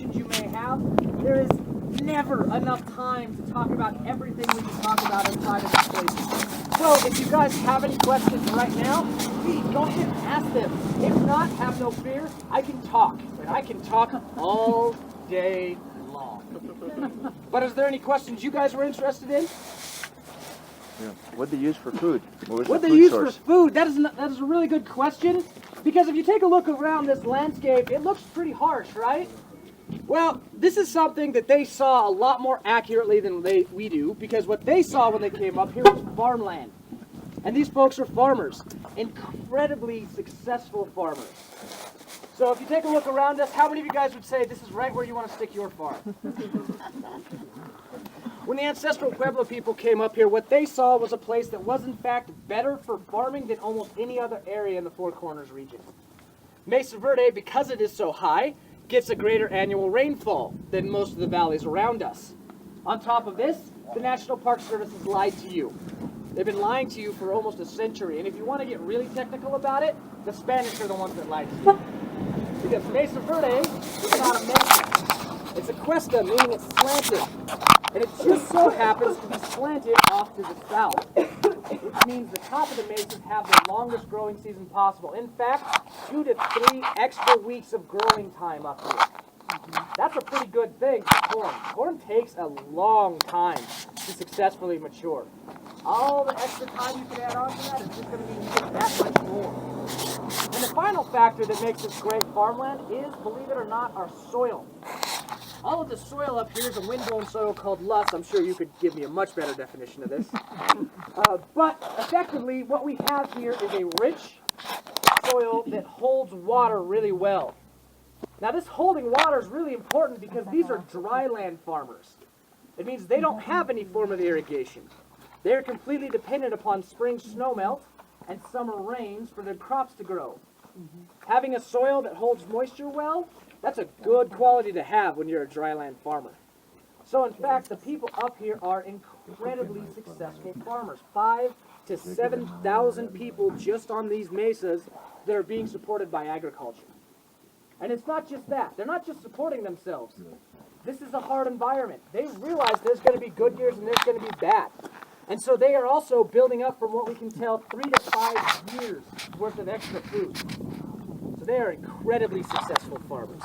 questions you may have. There is never enough time to talk about everything we can talk about inside of this place. So if you guys have any questions right now, please go ahead and ask them. If not, have no fear. I can talk. And I can talk all day long. But is there any questions you guys were interested in? Yeah. What they use for food? What they use for food? That is a really good question. Because if you take a look around this landscape, it looks pretty harsh, right? Well, this is something that they saw a lot more accurately than we do, because what they saw when they came up here was farmland. And these folks are farmers, incredibly successful farmers. So if you take a look around us, how many of you guys would say this is right where you want to stick your farm? When the ancestral Pueblo people came up here, what they saw was a place that was in fact better for farming than almost any other area in the Four Corners region. Mesa Verde, because it is so high, gets a greater annual rainfall than most of the valleys around us. On top of this, the National Park Service has lied to you. They've been lying to you for almost a century, and if you want to get really technical about it, the Spanish are the ones that lied to you. Because Mesa Verde is not a mesa. It's a cuesta, meaning it's slanted. And it just so happens to be slanted off to the south, which means the top of the mesas have the longest growing season possible. In fact, 2 to 3 extra weeks of growing time up here. That's a pretty good thing for corn. Corn takes a long time to successfully mature. All the extra time you can add on to that is just going to mean you get that much more. And the final factor that makes this great farmland is, believe it or not, our soil. All of the soil up here is a windblown soil called loess. I'm sure you could give me a much better definition of this. But effectively, what we have here is a rich soil that holds water really well. Now, this holding water is really important because these are dry land farmers. It means they don't have any form of irrigation. They're completely dependent upon spring snowmelt and summer rains for their crops to grow. Having a soil that holds moisture well, that's a good quality to have when you're a dryland farmer. So in fact, the people up here are incredibly successful farmers. 5,000 to 7,000 people just on these mesas that are being supported by agriculture. And it's not just that. They're not just supporting themselves. This is a hard environment. They realize there's going to be good years and there's going to be bad. And so they are also building up, from what we can tell, 3 to 5 years worth of extra food. So they are incredibly successful farmers.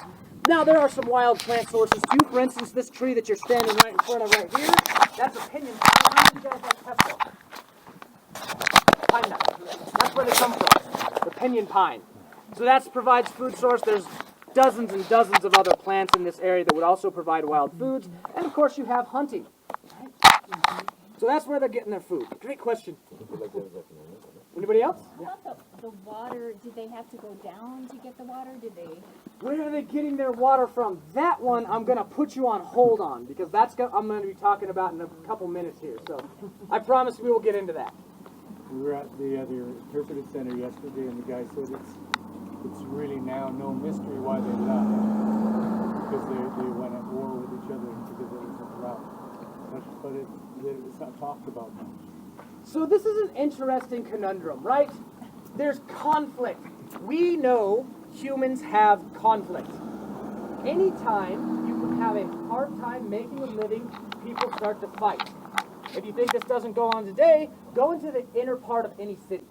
Now, there are some wild plant sources too. For instance, this tree that you're standing right in front of right here, that's a pinyon pine. How many of you guys like pesto? Pine nut. That's where they come from, the pinyon pine. So that provides food source. There's dozens and dozens of other plants in this area that would also provide wild foods. And of course, you have hunting. Right? So that's where they're getting their food. Great question. Anybody else? How about the water? Did they have to go down to get the water? Did they? Where are they getting their water from? That one I'm going to put you on hold on, because I'm going to be talking about in a couple minutes here. So I promise we will get into that. We were at the other interpretive center yesterday, and the guy said it's really now no mystery why they left, because they went at war with each other because it was a drought. But it's not talked about much. So this is an interesting conundrum, right? There's conflict. We know humans have conflict. Anytime you can have a hard time making a living, people start to fight. If you think this doesn't go on today, go into the inner part of any city.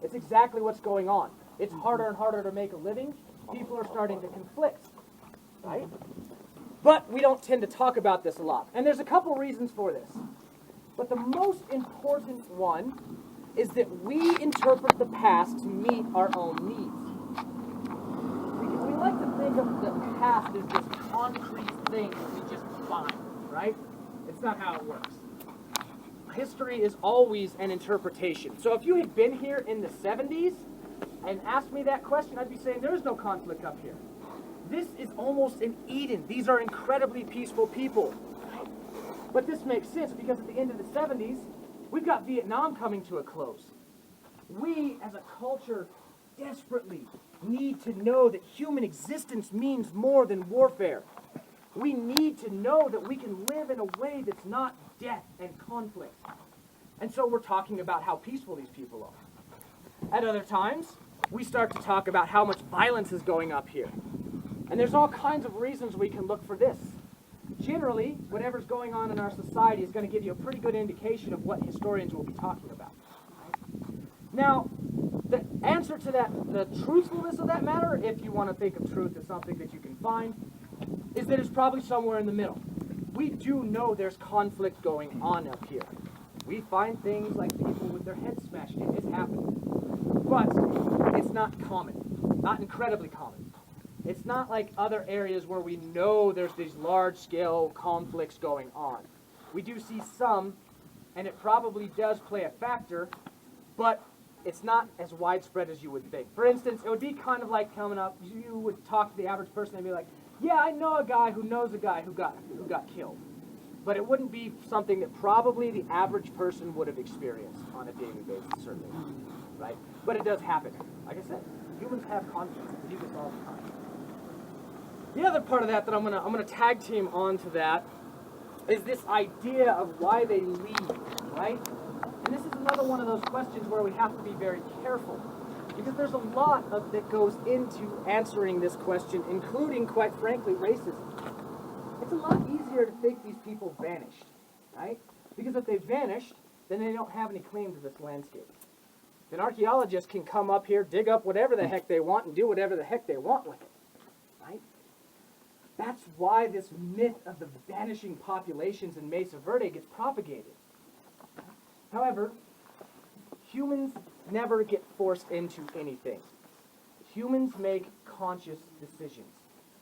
It's exactly what's going on. It's harder and harder to make a living. People are starting to conflict, right? But we don't tend to talk about this a lot. And there's a couple reasons for this. But the most important one is that we interpret the past to meet our own needs. We like to think of the past as this concrete thing that we just define, right? It's not how it works. History is always an interpretation. So if you had been here in the 70s and asked me that question, I'd be saying there is no conflict up here. This is almost an Eden. These are incredibly peaceful people. But this makes sense because at the end of the 70s, we've got Vietnam coming to a close. We, as a culture, desperately need to know that human existence means more than warfare. We need to know that we can live in a way that's not death and conflict. And so we're talking about how peaceful these people are. At other times, we start to talk about how much violence is going up here. And there's all kinds of reasons we can look for this. Generally, whatever's going on in our society is going to give you a pretty good indication of what historians will be talking about. Now, the answer to that, the truthfulness of that matter, if you want to think of truth as something that you can find, is that it's probably somewhere in the middle. We do know there's conflict going on up here. We find things like people with their heads smashed in. It's happening. But it's not common, not incredibly common. It's not like other areas where we know there's these large-scale conflicts going on. We do see some, and it probably does play a factor, but it's not as widespread as you would think. For instance, it would be kind of like coming up, you would talk to the average person and be like, yeah, I know a guy who knows a guy who got killed. But it wouldn't be something that probably the average person would have experienced on a daily basis, certainly. Right? But it does happen. Like I said, humans have conflicts. We do this all the time. The other part of that I'm gonna tag team onto that is this idea of why they leave, right? And this is another one of those questions where we have to be very careful, because there's a lot that goes into answering this question, including, quite frankly, racism. It's a lot easier to think these people vanished, right? Because if they vanished, then they don't have any claim to this landscape. Then archaeologists can come up here, dig up whatever the heck they want, and do whatever the heck they want with it, right? That's why this myth of the vanishing populations in Mesa Verde gets propagated. However, humans never get forced into anything. Humans make conscious decisions.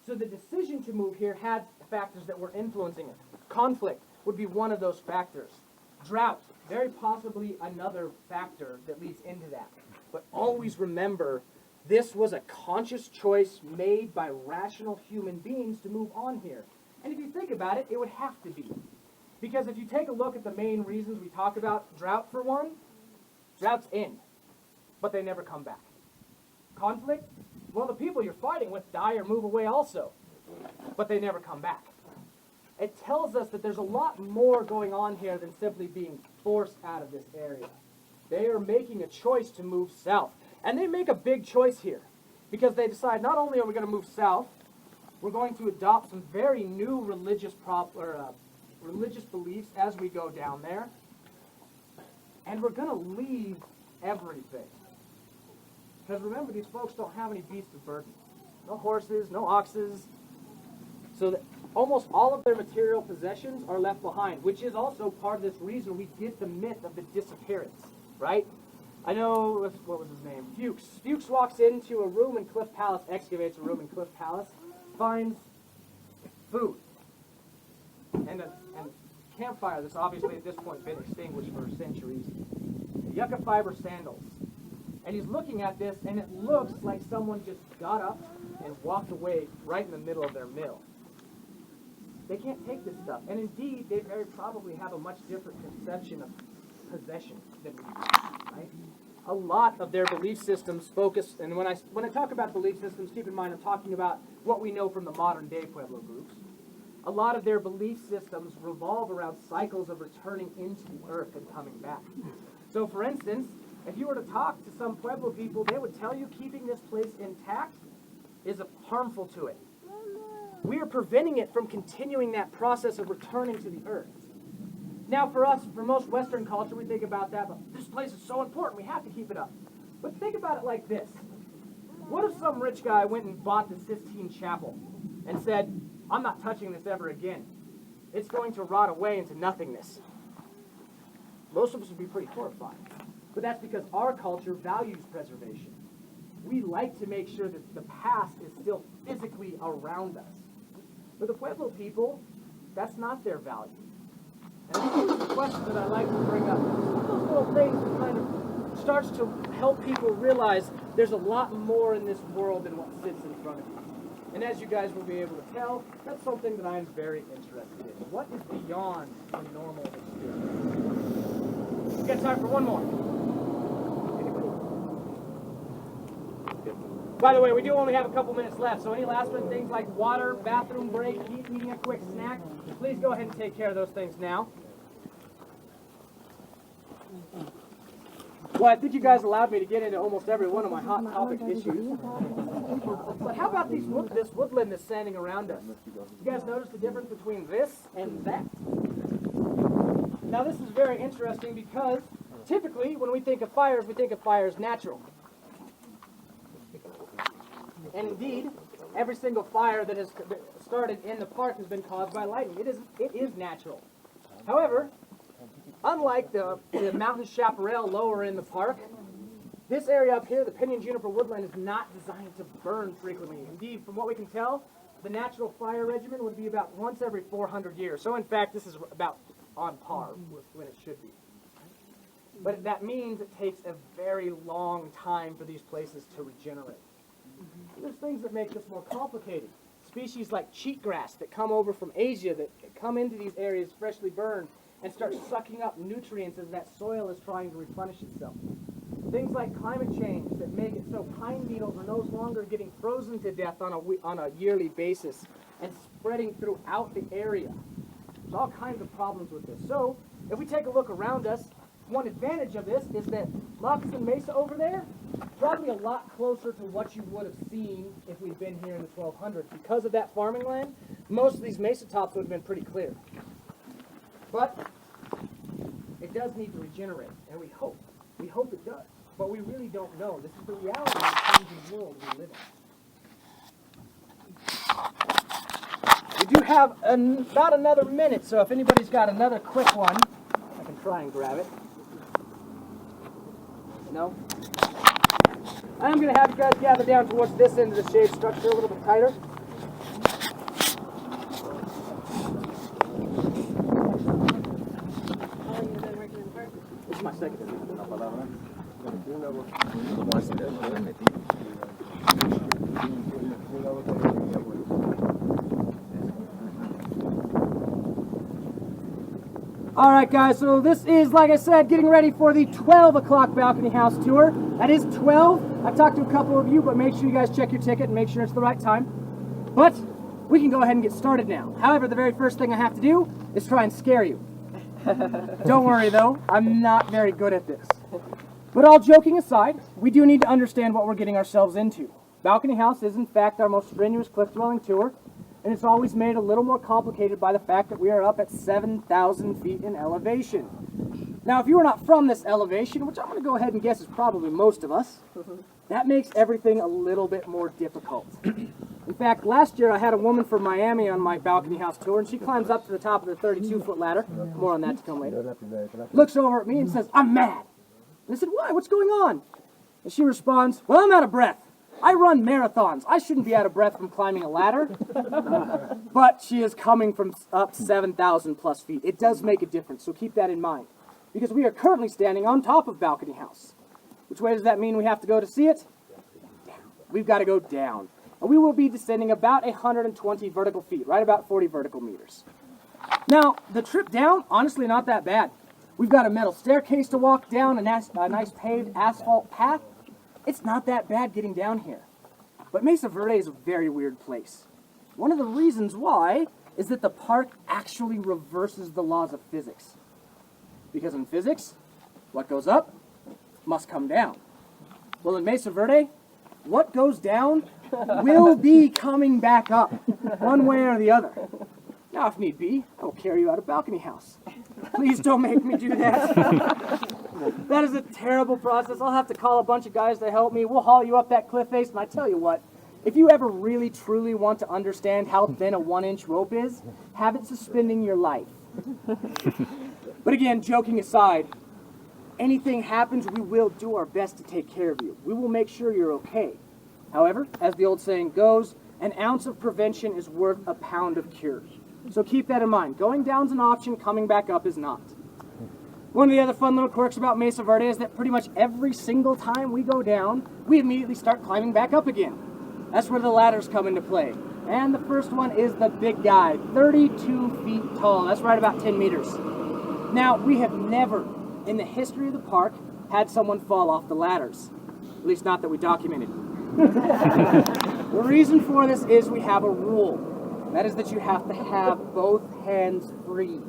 So the decision to move here had factors that were influencing it. Conflict would be one of those factors. Drought, very possibly another factor that leads into that. But always remember, this was a conscious choice made by rational human beings to move on here. And if you think about it, it would have to be. Because if you take a look at the main reasons we talk about, drought for one, droughts end, but they never come back. Conflict, well, the people you're fighting with die or move away also, but they never come back. It tells us that there's a lot more going on here than simply being forced out of this area. They are making a choice to move south. And they make a big choice here, because they decide not only are we going to move south, we're going to adopt some very new religious beliefs as we go down there, and we're going to leave everything. Because remember, these folks don't have any beasts of burden. No horses, no oxes. So that almost all of their material possessions are left behind, which is also part of this reason we get the myth of the disappearance, right? I know, what was his name? Fuchs. Fuchs walks into a room in Cliff Palace, excavates a room in Cliff Palace, finds food. And a campfire that's obviously at this point been extinguished for centuries. Yucca fiber sandals. And he's looking at this, and it looks like someone just got up and walked away right in the middle of their mill. They can't take this stuff. And indeed, they very probably have a much different conception of possession than we do, right? A lot of their belief systems focus, and when I talk about belief systems, keep in mind I'm talking about what we know from the modern day Pueblo groups. A lot of their belief systems revolve around cycles of returning into the earth and coming back. So for instance, if you were to talk to some Pueblo people, they would tell you keeping this place intact is harmful to it. We are preventing it from continuing that process of returning to the earth. Now for us, for most Western culture, we think about that, but this place is so important, we have to keep it up. But think about it like this. What if some rich guy went and bought the Sistine Chapel and said, I'm not touching this ever again. It's going to rot away into nothingness. Most of us would be pretty horrified. But that's because our culture values preservation. We like to make sure that the past is still physically around us. For the Pueblo people, that's not their value. And this is the question that I like to bring up. Those little things that kind of starts to help people realize there's a lot more in this world than what sits in front of you. And as you guys will be able to tell, that's something that I'm very interested in. What is beyond the normal experience? We've got time for one more. By the way, we do only have a couple minutes left, so any last minute things like water, bathroom break, eating a quick snack, please go ahead and take care of those things now. Well, I think you guys allowed me to get into almost every one of my hot topic issues. But how about this woodland that's standing around us? You guys notice the difference between this and that? Now this is very interesting because typically when we think of fires natural. And indeed, every single fire that has started in the park has been caused by lightning. It is natural. However, unlike the mountain chaparral lower in the park, this area up here, the pinyon juniper woodland, is not designed to burn frequently. Indeed, from what we can tell, the natural fire regimen would be about once every 400 years. So in fact, this is about on par with when it should be. But that means it takes a very long time for these places to regenerate. There's things that make this more complicated. Species like cheatgrass that come over from Asia that come into these areas freshly burned and start sucking up nutrients as that soil is trying to replenish itself. Things like climate change that make it so pine needles are no longer getting frozen to death on a yearly basis and spreading throughout the area. There's all kinds of problems with this. So, if we take a look around us, one advantage of this is that Moccasin Mesa over there, probably a lot closer to what you would have seen if we'd been here in the 1200s. Because of that farming land, most of these mesa tops would have been pretty clear. But it does need to regenerate, and we hope it does. But we really don't know. This is the reality of the changing world we live in. We do have about another minute, so if anybody's got another quick one, I can try and grab it. No? I'm going to have you guys gather down towards this end of the shade structure a little bit tighter. This is my second. All right, guys, so this is, like I said, getting ready for the 12 o'clock balcony house tour. That is 12. I've talked to a couple of you, but make sure you guys check your ticket and make sure it's the right time. But we can go ahead and get started now. However, the very first thing I have to do is try and scare you. Don't worry, though. I'm not very good at this. But all joking aside, we do need to understand what we're getting ourselves into. Balcony House is, in fact, our most strenuous cliff-dwelling tour, and it's always made a little more complicated by the fact that we are up at 7,000 feet in elevation. Now, if you are not from this elevation, which I'm going to go ahead and guess is probably most of us, that makes everything a little bit more difficult. In fact, last year I had a woman from Miami on my Balcony House tour, and she climbs up to the top of the 32-foot ladder. More on that to come later. Looks over at me and says, "I'm mad." And I said, "Why? What's going on?" And she responds, "Well, I'm out of breath. I run marathons. I shouldn't be out of breath from climbing a ladder." But she is coming from up 7,000 plus feet. It does make a difference, so keep that in mind. Because we are currently standing on top of Balcony House. Which way does that mean we have to go to see it? Down. We've got to go down. And we will be descending about 120 vertical feet, right about 40 vertical meters. Now, the trip down, honestly, not that bad. We've got a metal staircase to walk down, a nice paved asphalt path. It's not that bad getting down here. But Mesa Verde is a very weird place. One of the reasons why is that the park actually reverses the laws of physics. Because in physics, what goes up must come down. Well, in Mesa Verde, what goes down will be coming back up, one way or the other. Now, if need be, I will carry you out of Balcony House. Please don't make me do that. That is a terrible process. I'll have to call a bunch of guys to help me. We'll haul you up that cliff face, and I tell you what, if you ever really, truly want to understand how thin a 1-inch rope is, have it suspending your life. But again, joking aside, anything happens, we will do our best to take care of you. We will make sure you're okay. However, as the old saying goes, an ounce of prevention is worth a pound of cure. So keep that in mind. Going down's an option, coming back up is not. One of the other fun little quirks about Mesa Verde is that pretty much every single time we go down, we immediately start climbing back up again. That's where the ladders come into play. And the first one is the big guy, 32 feet tall. That's right about 10 meters. Now, we have never, in the history of the park, had someone fall off the ladders. At least not that we documented. The reason for this is we have a rule. That is that you have to have both hands free.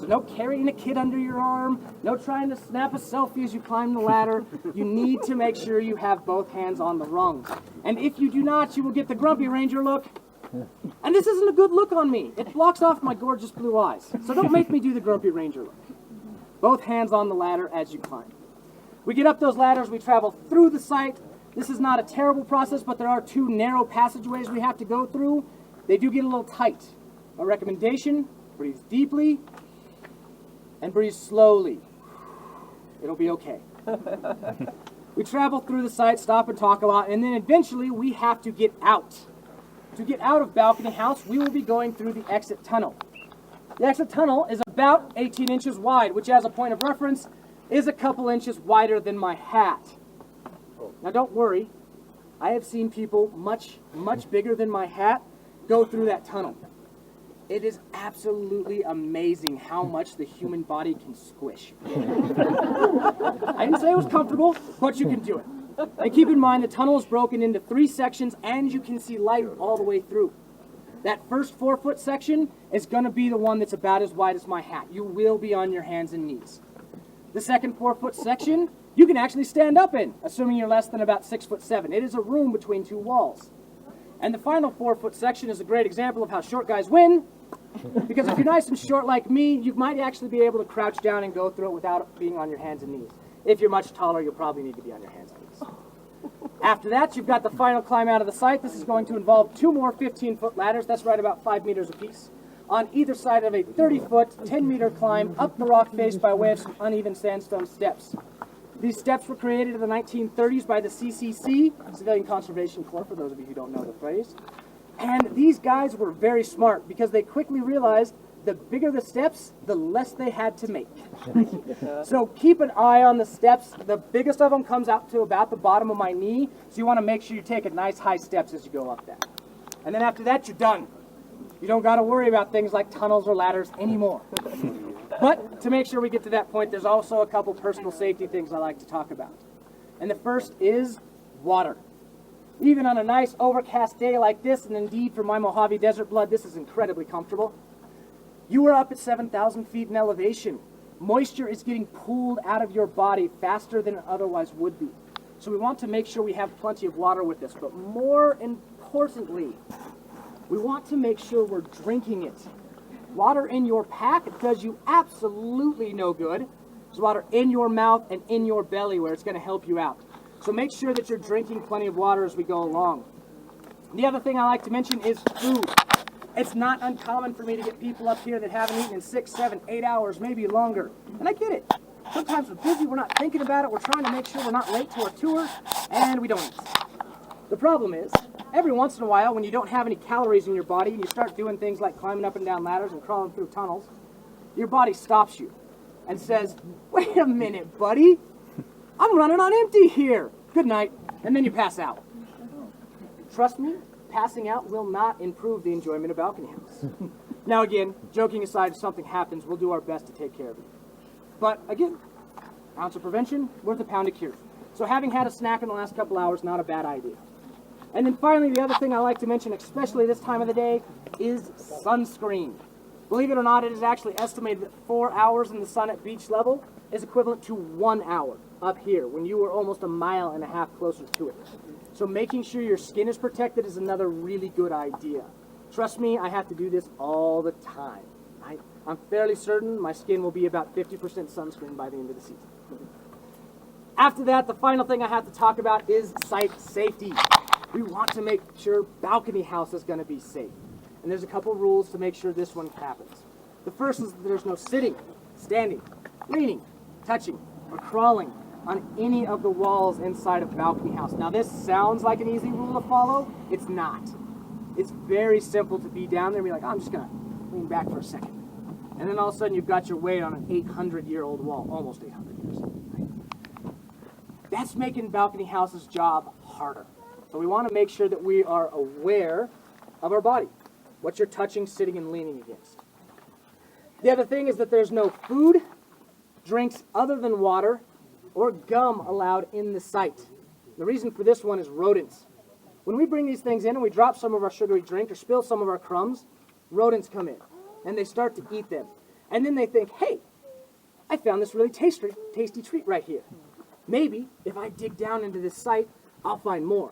So no carrying a kid under your arm, no trying to snap a selfie as you climb the ladder. You need to make sure you have both hands on the rungs. And if you do not, you will get the grumpy ranger look. And this isn't a good look on me. It blocks off my gorgeous blue eyes. So don't make me do the grumpy ranger look. Both hands on the ladder as you climb. We get up those ladders, we travel through the site. This is not a terrible process, but there are 2 narrow passageways we have to go through. They do get a little tight. A recommendation, breathe deeply and breathe slowly. It'll be okay. We travel through the site, stop and talk a lot, and then eventually we have to get out. To get out of Balcony House, we will be going through the exit tunnel. The exit tunnel is about 18 inches wide, which as a point of reference is a couple inches wider than my hat. Now don't worry, I have seen people much, much bigger than my hat go through that tunnel. It is absolutely amazing how much the human body can squish. I didn't say it was comfortable, but you can do it. And keep in mind the tunnel is broken into 3 sections and you can see light all the way through. That first 4-foot section is going to be the one that's about as wide as my hat. You will be on your hands and knees. The second 4-foot section, you can actually stand up in, assuming you're less than about 6'7". It is a room between 2 walls. And the final 4-foot section is a great example of how short guys win, because if you're nice and short like me, you might actually be able to crouch down and go through it without being on your hands and knees. If you're much taller, you'll probably need to be on your hands and knees. After that, you've got the final climb out of the site. This is going to involve 2 more 15-foot ladders. That's right about 5 meters apiece. On either side of a 30-foot, 10-meter climb up the rock face by way of some uneven sandstone steps. These steps were created in the 1930s by the CCC, Civilian Conservation Corps, for those of you who don't know the phrase. And these guys were very smart because they quickly realized the bigger the steps, the less they had to make. So keep an eye on the steps. The biggest of them comes out to about the bottom of my knee, so you want to make sure you take a nice high steps as you go up that. And then after that, you're done. You don't got to worry about things like tunnels or ladders anymore. But to make sure we get to that point, there's also a couple personal safety things I like to talk about. And the first is water. Even on a nice overcast day like this, and indeed for my Mojave Desert blood, this is incredibly comfortable. You are up at 7,000 feet in elevation. Moisture is getting pulled out of your body faster than it otherwise would be. So we want to make sure we have plenty of water with us. But more importantly, we want to make sure we're drinking it. Water in your pack does you absolutely no good. There's water in your mouth and in your belly where it's going to help you out. So make sure that you're drinking plenty of water as we go along. The other thing I like to mention is food. It's not uncommon for me to get people up here that haven't eaten in 6, 7, 8 hours, maybe longer. And I get it. Sometimes we're busy, we're not thinking about it, we're trying to make sure we're not late to our tour, and we don't eat. The problem is, every once in a while, when you don't have any calories in your body and you start doing things like climbing up and down ladders and crawling through tunnels, your body stops you and says, wait a minute, buddy. I'm running on empty here. Good night. And then you pass out. Trust me, passing out will not improve the enjoyment of Balcony House. Now again, joking aside, if something happens, we'll do our best to take care of you. But again, ounce of prevention, worth a pound of cure. So having had a snack in the last couple hours, not a bad idea. And then finally, the other thing I like to mention, especially this time of the day, is sunscreen. Believe it or not, it is actually estimated that 4 hours in the sun at beach level is equivalent to 1 hour up here when you were almost 1.5 miles closer to it. So making sure your skin is protected is another really good idea. Trust me, I have to do this all the time. I'm fairly certain my skin will be about 50% sunscreen by the end of the season. After that, the final thing I have to talk about is site safety. We want to make sure Balcony House is going to be safe. And there's a couple rules to make sure this one happens. The first is that there's no sitting, standing, leaning, touching, or crawling on any of the walls inside of Balcony House. Now this sounds like an easy rule to follow. It's not. It's very simple to be down there and be like, oh, I'm just going to lean back for a second. And then all of a sudden you've got your weight on an 800-year-old wall, almost 800 years. Right? That's making Balcony House's job harder. So we want to make sure that we are aware of our body, what you're touching, sitting, and leaning against. The other thing is that there's no food, drinks other than water, or gum allowed in the site. The reason for this one is rodents. When we bring these things in and we drop some of our sugary drink or spill some of our crumbs, rodents come in and they start to eat them. And then they think, hey, I found this really tasty treat right here. Maybe if I dig down into this site, I'll find more.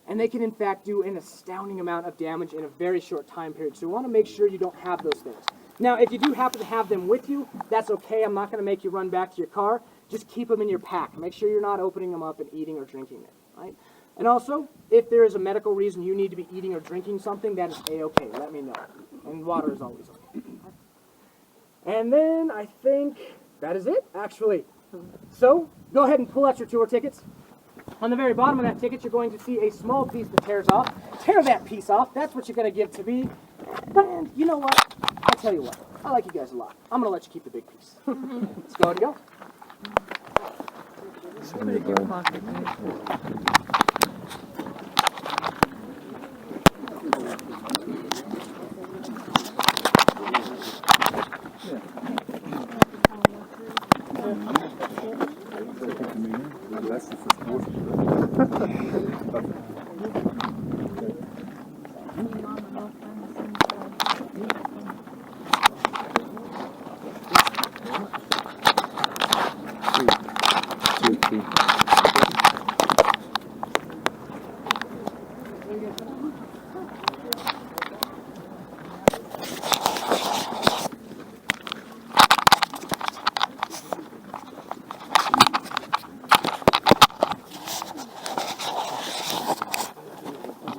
And they can in fact do an astounding amount of damage in a very short time period. So you want to make sure you don't have those things. Now, if you do happen to have them with you, that's okay. I'm not going to make you run back to your car. Just keep them in your pack. Make sure you're not opening them up and eating or drinking it, right? And also, if there is a medical reason you need to be eating or drinking something, that is A-okay. Let me know. And water is always okay. And then I think that is it, actually. So, go ahead and pull out your tour tickets. On the very bottom of that ticket, you're going to see a small piece that tears off. Tear that piece off. That's what you're going to give to me. And you know what? I'll tell you what. I like you guys a lot. I'm going to let you keep the big piece. Let's go ahead and go.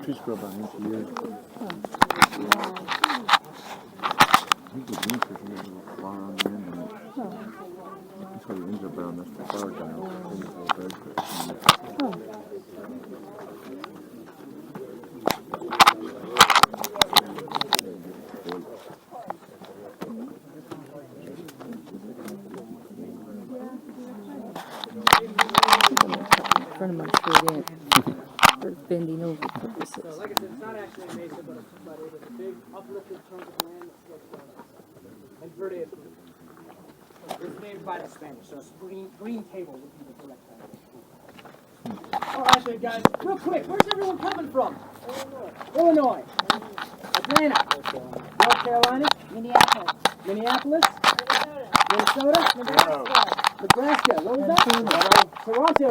Trees grow about an inch a year. I think the winter here has a little flower on the end of it. That's why the ends are brown. That's the flower down. Then it's all red. Front of my straight in for bending over purposes. So, like I said, it's not actually a mesa, but it is a big uplifted chunk of land that slopes down. And Verde is it's named by the Spanish, so it's green table would be the correct title. All right, then, guys, real quick, where's everyone coming from? Illinois. Atlanta. North Carolina. Minneapolis. Minneapolis. Minnesota. Nebraska. What was that? Toronto.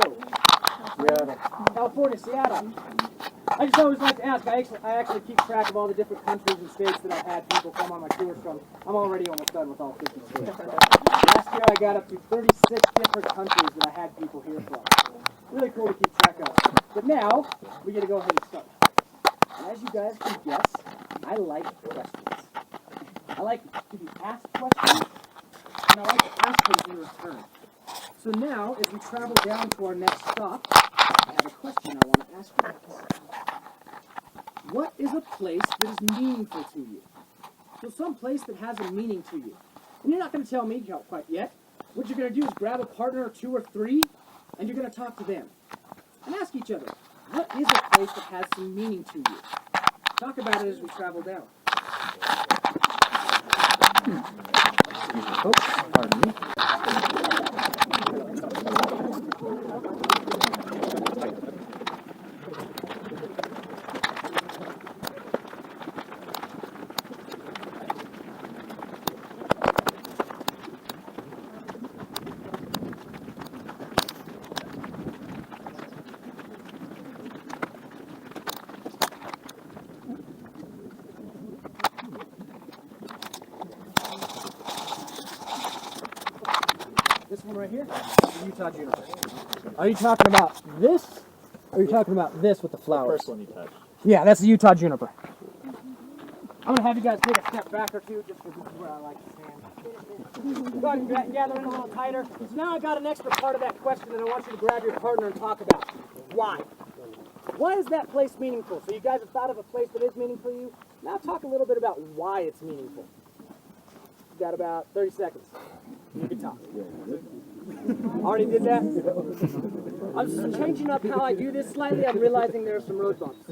California, Seattle. I just always like to ask. I actually keep track of all the different countries and states that I've had people come on my tours from. I'm already almost done with all 50 states. Last year I got up to 36 different countries that I had people here from. Really cool to keep track of. But now, we get to go ahead and start. And as you guys can guess, I like questions. I like to be asked questions, and I like to ask them in return. So now, as we travel down to our next stop, I have a question I want to ask you guys. What is a place that is meaningful to you? So some place that has a meaning to you. And you're not going to tell me quite yet. What you're going to do is grab a partner or two or three, and you're going to talk to them. And ask each other, what is a place that has some meaning to you? Talk about it as we travel down. Oh, pardon me. This one right here, the Utah juniper. Are you talking about this, or are you talking about this with the flowers? First one you touched. Yeah, that's the Utah juniper. I'm going to have you guys take a step back or two, just because this is where I like to stand. Go ahead and gather in a little tighter. So now I got an extra part of that question that I want you to grab your partner and talk about. Why? Why is that place meaningful? So you guys have thought of a place that is meaningful to you. Now talk a little bit about why it's meaningful. You've got about 30 seconds. You can talk. Already did that? I'm just changing up how I do this slightly. I'm realizing there are some road bumps.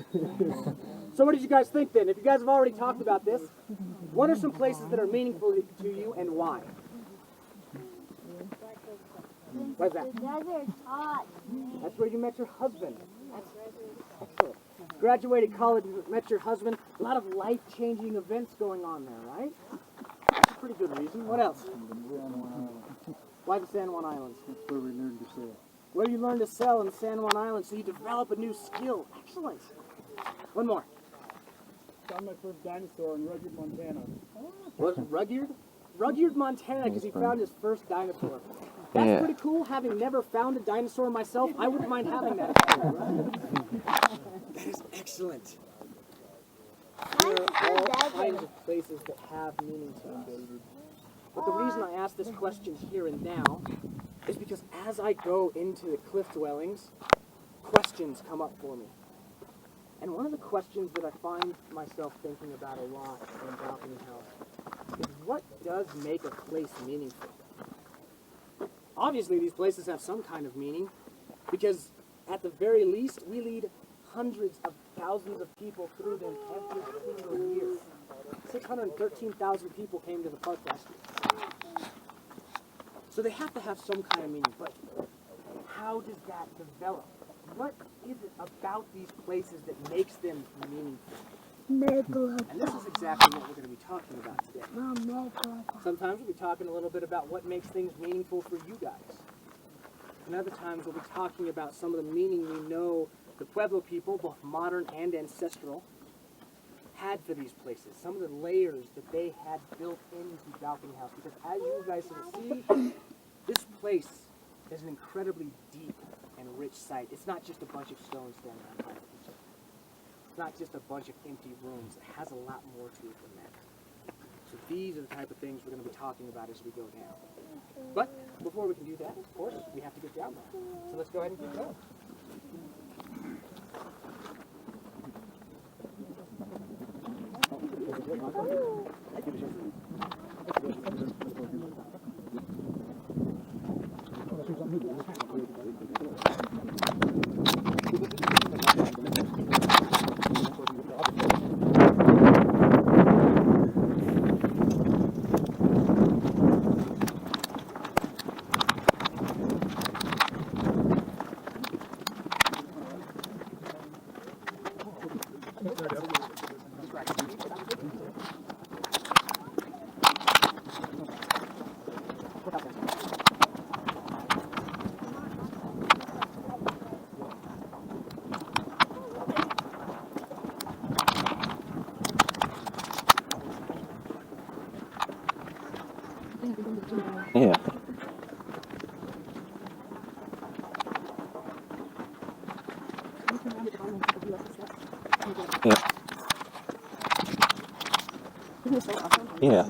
So what did you guys think then? If you guys have already talked about this, what are some places that are meaningful to you and why? What's that? The desert hot. That's where you met your husband. Excellent. Graduated college, met your husband. A lot of life-changing events going on there, right? pretty good reason. What else? Why the San Juan Islands? That's where we learned to sail. Where you learn to sell in San Juan Island, so you develop a new skill. Excellent. One more. Found my first dinosaur in Rudyard, Montana. What? Rudyard? Rudyard, Montana, because he found his first dinosaur. That's pretty cool. Having never found a dinosaur myself, I wouldn't mind having that. That is excellent. There are all kinds of places that have meaning to them. But the reason I ask this question here and now is because as I go into the cliff dwellings, questions come up for me. And one of the questions that I find myself thinking about a lot in Balcony House is what does make a place meaningful? Obviously, these places have some kind of meaning because at the very least, we lead hundreds of thousands of people through them every single year. 613,000 people came to the park last year. So they have to have some kind of meaning, but how does that develop? What is it about these places that makes them meaningful? And this is exactly what we're going to be talking about today. Sometimes we'll be talking a little bit about what makes things meaningful for you guys. And other times we'll be talking about some of the meaning we know the Pueblo people, both modern and ancestral, had for these places. Some of the layers that they had built into Balcony House. Because as you guys can see, this place is an incredibly deep and rich site. It's not just a bunch of stones standing on top of each other. It's not just a bunch of empty rooms. It has a lot more to it than that. So these are the type of things we're going to be talking about as we go down. But before we can do that, of course, we have to get down there. So let's go ahead and keep going. Yeah. Yeah. Yeah.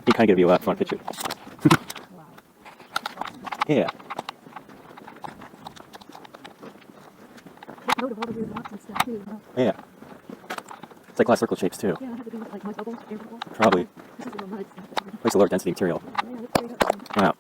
You kind of give you a fun picture. Yeah. Note of all the weird rocks and stuff too. Yeah. It's like glass circle shapes too. Yeah, it had to do with like mud bubbles, air bubbles. Probably. This is real mud. Makes a lower density material. Yeah, it's straight up. Wow.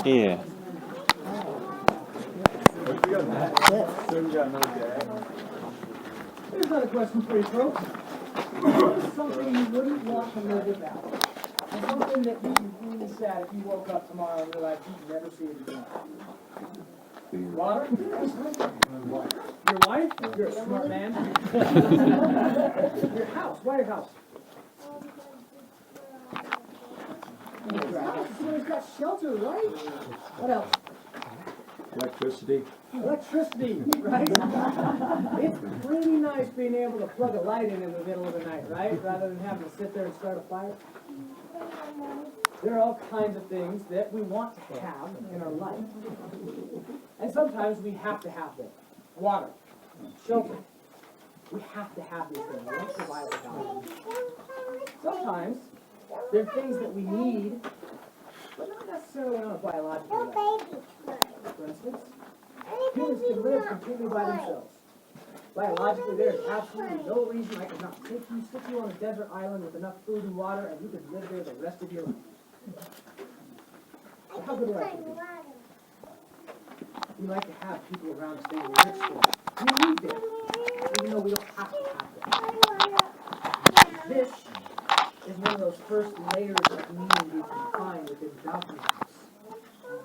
Yeah. Here's another question for you, folks. What is something you wouldn't want to live without? And something that would be really sad if you woke up tomorrow and realized you'd never see it again. Water? Your wife? You're a smart man. Your house? Why your house? Somebody's got shelter, right? What else? Electricity. Electricity, right? It's pretty nice being able to plug a light in the middle of the night, right? Rather than having to sit there and start a fire. There are all kinds of things that we want to have in our life. And sometimes we have to have them. Water, shelter. We have to have these things. We don't survive without them. Sometimes there are things that we need, but not necessarily on a biological level. For instance, humans can live completely by themselves. Biologically, there is absolutely no reason I could not stick you on a desert island with enough food and water, and you could live there the rest of your life. So how good would that be? We like to have people around us saying we're rich for. We need them, even though we don't have to have them. This is one of those first layers of meaning we can find within Balcony House.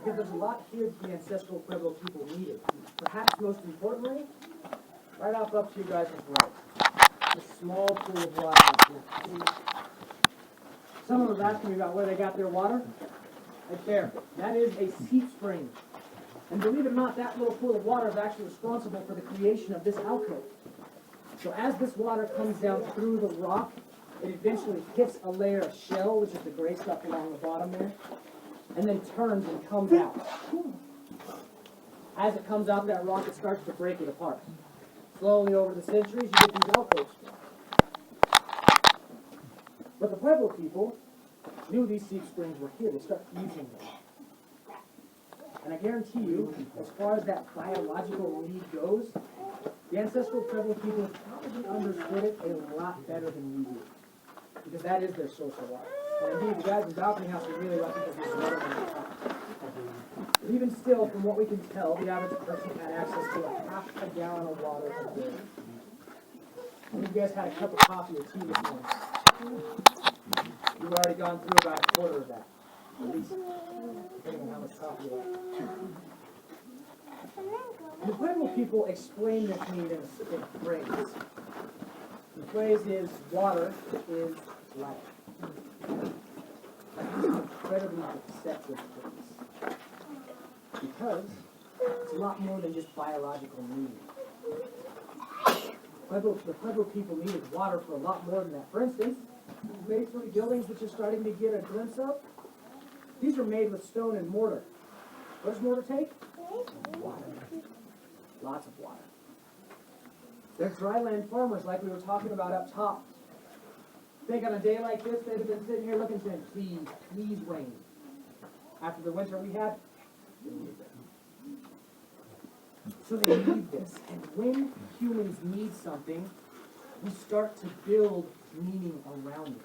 Because there's a lot here that the ancestral Pueblo people needed. Perhaps most importantly, right up to you guys' right. A small pool of water up here. Someone was asking me about where they got their water. Right there. That is a seep spring. And believe it or not, that little pool of water is actually responsible for the creation of this alcove. So as this water comes down through the rock, it eventually hits a layer of shell, which is the gray stuff along the bottom there, and then turns and comes out. As it comes out that rock, it starts to break it apart. Slowly over the centuries, you get these alcoves. But the Pueblo people knew these seep springs were here. They started using them. And I guarantee you, as far as that biological need goes, the ancestral Pueblo people probably understood it a lot better than we do. Because that is their source of water. And indeed, the guys in Balcony House are really lucky because there's water on the top. But even still, from what we can tell, the average person had access to a half a gallon of water a day. And you guys had a cup of coffee or tea this morning. You've already gone through about a quarter of that, at least, depending on how much coffee you like. The Pueblo people explain this need in a phrase. The phrase is, water is life. That's an incredibly deceptive phrase. Because it's a lot more than just biological need. The Pueblo people needed water for a lot more than that. For instance, masonry buildings which you're starting to get a glimpse of, these are made with stone and mortar. What does mortar take? Water. Lots of water. They're dryland farmers like we were talking about up top. Think on a day like this, they'd have been sitting here looking saying, please rain. After the winter we had, they needed it. So they need this. And when humans need something, we start to build meaning around it.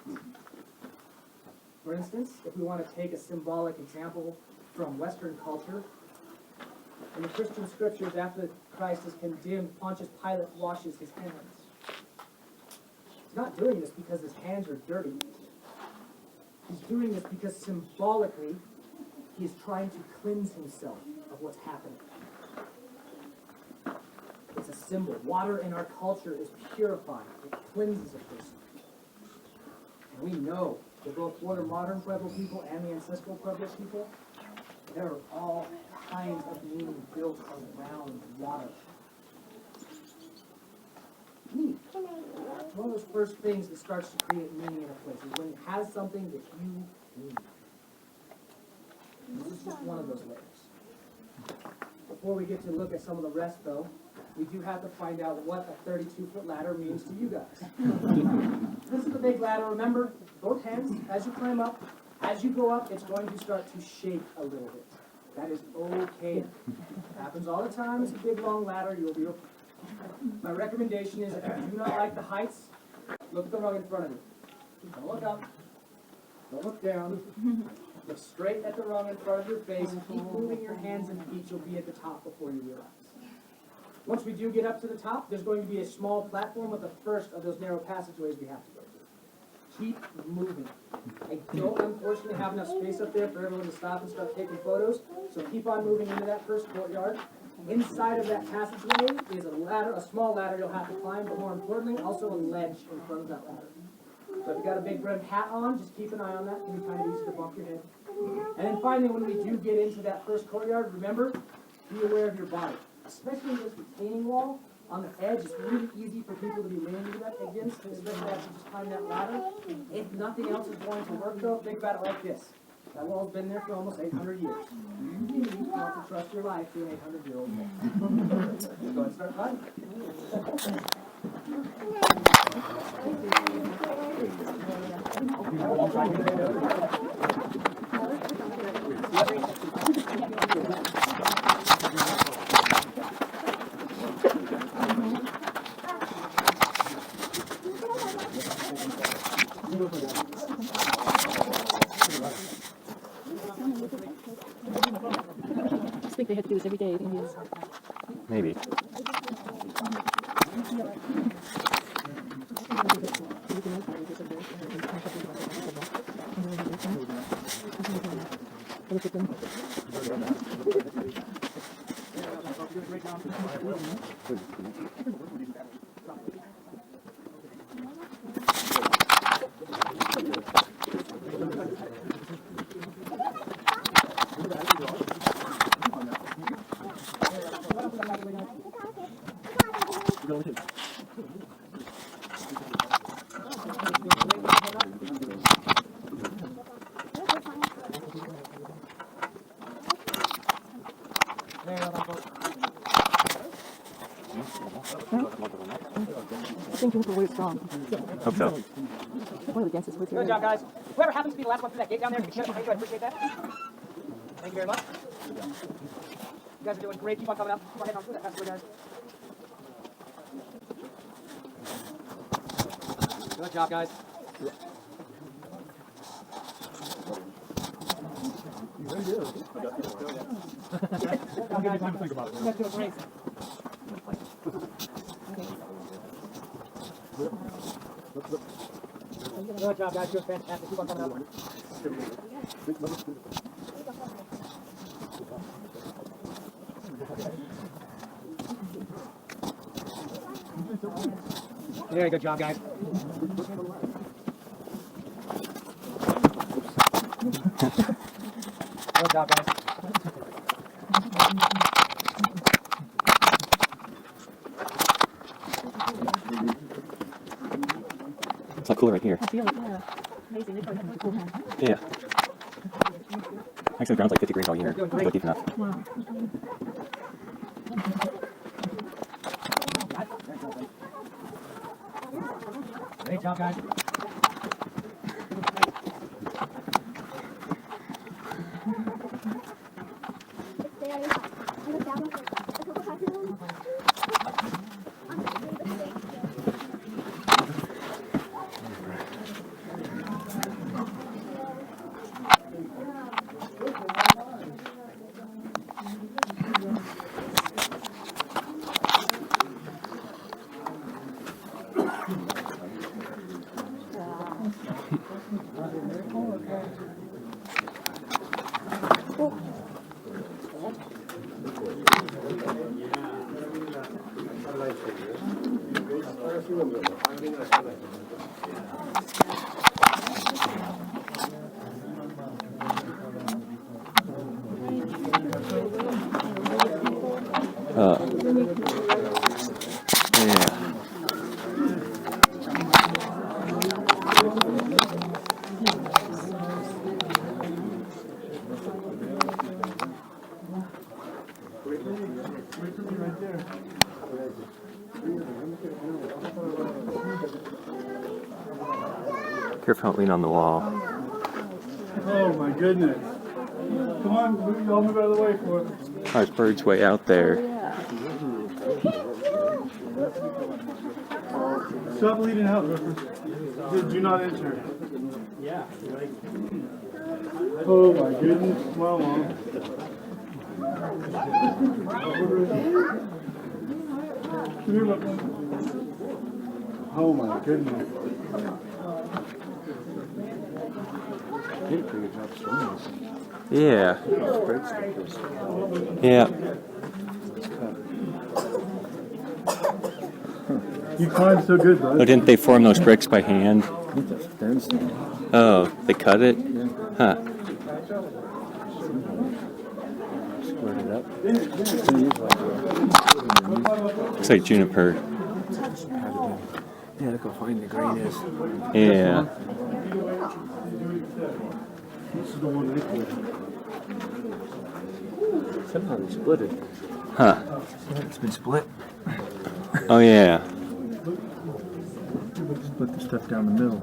For instance, if we want to take a symbolic example from Western culture, in the Christian scriptures, after Christ is condemned, Pontius Pilate washes his hands. He's not doing this because his hands are dirty. He's doing this because symbolically, he is trying to cleanse himself of what's happening. It's a symbol. Water in our culture is purifying. It cleanses a person. And we know that both for the modern Pueblo people and the ancestral Pueblo people, there are all kinds of meaning built around water. Need. It's one of those first things that starts to create meaning in a place is when it has something that you need. This is just one of those layers. Before we get to look at some of the rest, though, we do have to find out what a 32-foot ladder means to you guys. This is the big ladder. Remember, both hands, as you climb up, as you go up, it's going to start to shake a little bit. That is okay. It happens all the time. It's a big, long ladder. You'll be My recommendation is if you do not like the heights, look at the rung in front of you. Don't look up. Don't look down. Look straight at the rung in front of your face. Keep moving your hands and feet. You'll be at the top before you realize. Once we do get up to the top, there's going to be a small platform with the first of those narrow passageways we have to go through. Keep moving. I don't unfortunately have enough space up there for everyone to stop and start taking photos, so keep on moving into that first courtyard. Inside of that passageway is a ladder, a small ladder you'll have to climb, but more importantly, also a ledge in front of that ladder. So if you got a big brimmed hat on, just keep an eye on that. It can be kind of easy to bump your head. And then finally, when we do get into that first courtyard, remember, be aware of your body. Especially this retaining wall on the edge, it's really easy for people to be leaning against, especially after just climb that ladder. If nothing else is going to work though, think about it like this. That wall's been there for almost 800 years. You want to trust your life to an 800-year-old wall. Go ahead and start climbing. I think they have to do this every day. Maybe. I think people were strong. Hope so. One of the dances was Good job, guys. Whoever happens to be the last one through that gate down there, if you can shut up, I appreciate that. Thank you very much. You guys are doing great. Keep on coming up. Keep on heading on through that passageway, guys. Good job, guys. Time to think about it. You guys are doing great. Good job, guys. You're fantastic. Keep on coming up. Very good job, guys. Good job, guys. It's not cooler right here. I feel it, yeah. Amazing. They probably have a cool hand. Yeah. Actually, the ground's like 50 degrees all year. Don't go deep enough. Wow. Great job, guys. Yeah. Careful, don't lean on the wall. Oh my goodness. Come on, y'all move out of the way for it. There's birds way out there. Yeah. Stop bleeding out, do not enter. Yeah. Oh my goodness, Mama. Come here, Papa. Oh my goodness. Did a pretty good job showing us. Yeah. Great stuff. Yeah. You climbed so good, Oh, bud. didn't they form those bricks by hand? I think that's fence now. Oh, they cut it? Huh. Squared it up. Looks like juniper. Yeah, look how fine the grain is. Yeah. This is the one right there. Somehow they split it. Huh. Yeah, it's been split. Oh, yeah. Split the stuff down the middle.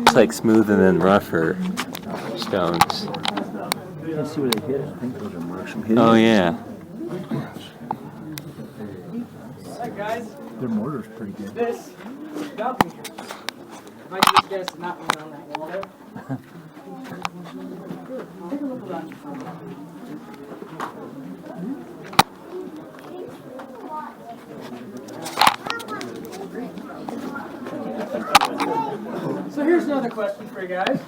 It's like smoother than rougher stones. Let's see where they hit it. I think those are marks from hitting. Oh, yeah. Alright guys, Their mortar's pretty good. this balcony here. If I get you guys to knock me on that wall there. Take a look around you for a minute. So here's another question for you guys.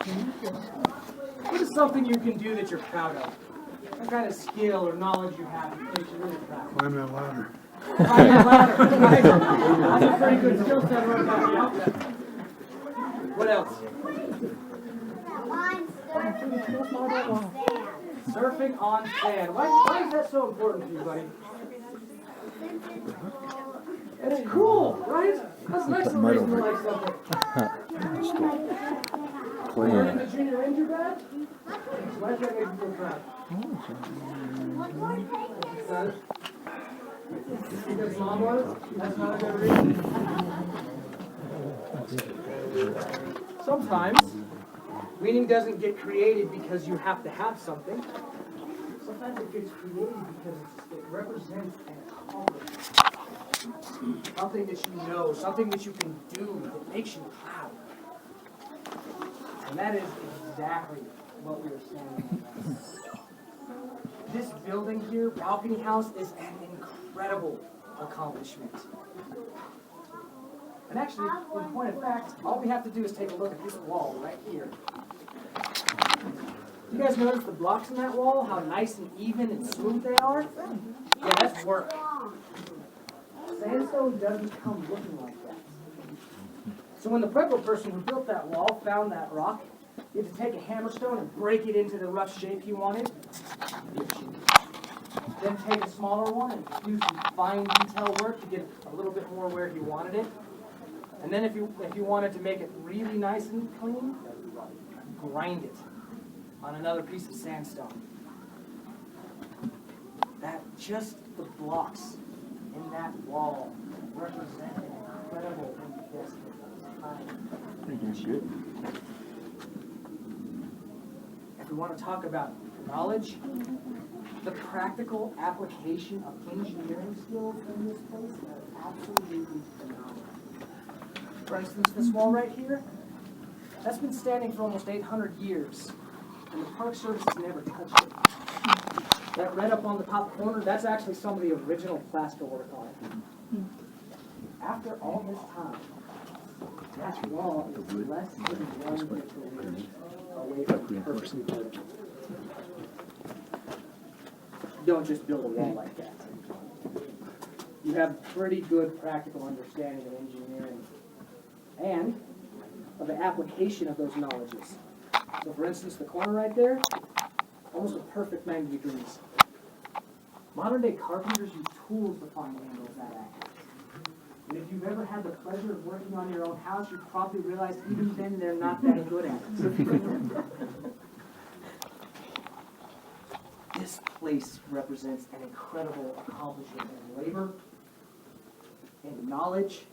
What is something you can do that you're proud of? What kind of skill or knowledge you have that makes you really proud? Climb that ladder. Climb that ladder. Right? That's a pretty good skill set right now. Yeah. What else? Surfing on sand. Why is that so important to you, buddy? It's cool, right? That's next to reason to like something. Earning the junior ranger badge? Why does that make you feel proud? Because because mom was? That's not a good reason. Sometimes meaning doesn't get created because you have to have something. Sometimes it gets created because it represents an accomplishment. Something that you know, something that you can do that makes you proud. And that is exactly what we were saying. This building here, Balcony House, is an incredible accomplishment. And actually, in point of fact, all we have to do is take a look at this wall right here. You guys notice the blocks in that wall, how nice and even and smooth they are? Yeah, that's work. Sandstone doesn't come looking like that. So when the Pueblo person who built that wall found that rock, he had to take a hammerstone and break it into the rough shape he wanted. Then take a smaller one and do some fine detail work to get a little bit more where he wanted it. And then if you wanted to make it really nice and clean, grind it on another piece of sandstone. That just the blocks in that wall represent an incredible investment of time. If we want to talk about knowledge, the practical application of engineering skills in this place are absolutely phenomenal. For instance, this wall right here, that's been standing for almost 800 years, and the Park Service has never touched it. That red up on the top corner, that's actually some of the original plaster work on it. After all this time, that wall is less than 1 degree away from perfectly built. You don't just build a wall like that. You have pretty good practical understanding of engineering and of the application of those knowledges. So for instance, the corner right there, almost a perfect 90 degrees. Modern day carpenters use tools to find angles that accurate. And if you've ever had the pleasure of working on your own house, you've probably realized even then they're not that good at it. This place represents an incredible accomplishment in labor, in knowledge,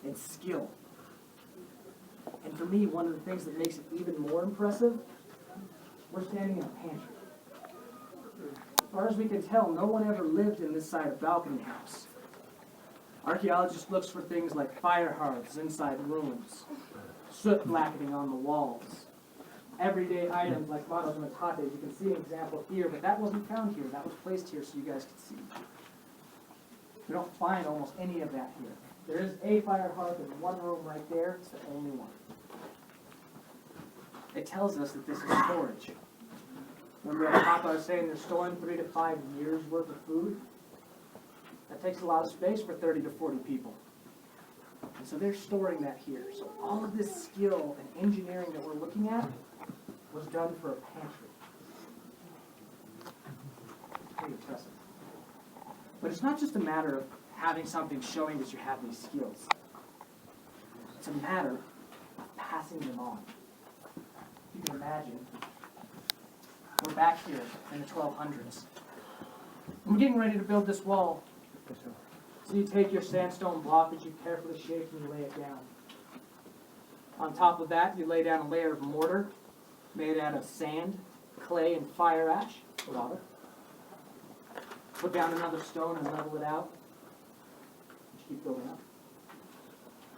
and skill. And for me, one of the things that makes it even more impressive, we're standing in a pantry. far as we can tell, no one ever lived in this side of Balcony House. Archaeologists look for things like fire hearths inside rooms, soot blackening on the walls, everyday items like bottles and matates. You can see an example here, but that wasn't found here. That was placed here so you guys could see. We don't find almost any of that here. There is a fire hearth in one room right there. It's the only one. It tells us that this is storage. Remember at the top I was saying they're storing 3 to 5 years worth of food? That takes a lot of space for 30 to 40 people. And so they're storing that here. So all of this skill and engineering that we're looking at was done for a pantry. Pretty impressive. But it's not just a matter of having something showing that you have these skills. It's a matter of passing them on. You can imagine, we're back here in the 1200s. We're getting ready to build this wall. So you take your sandstone block that you carefully shape and you lay it down. On top of that, you lay down a layer of mortar made out of sand, clay, and fire ash, lava. Put down another stone and level it out. Just keep building up.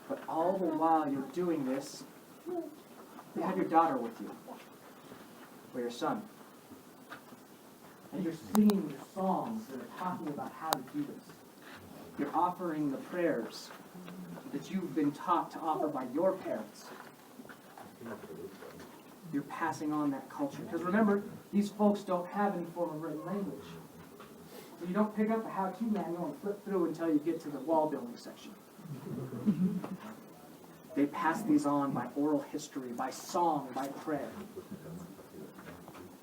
But all the while you're doing this, you have your daughter with you, or your son. And you're singing your songs that are talking about how to do this. You're offering the prayers that you've been taught to offer by your parents. You're passing on that culture. Because remember, these folks don't have any form of written language. So you don't pick up a how-to manual and flip through until you get to the wall building section. They pass these on by oral history, by song, by prayer.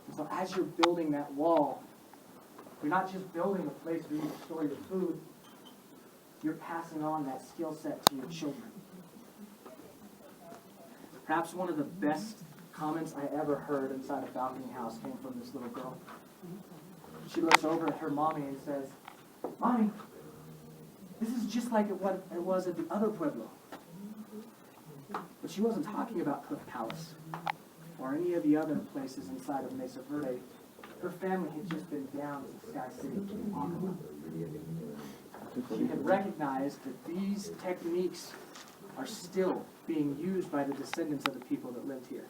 And so as you're building that wall, you're not just building a place where you can store your food, you're passing on that skill set to your children. Perhaps one of the best comments I ever heard inside a Balcony House came from this little girl. She looks over at her mommy and says, "Mommy, this is just like it was at the other pueblo." But she wasn't talking about Cliff Palace or any of the other places inside of Mesa Verde. Her family had just been down to Sky City in Ottawa. She had recognized that these techniques are still being used by the descendants of the people that lived here.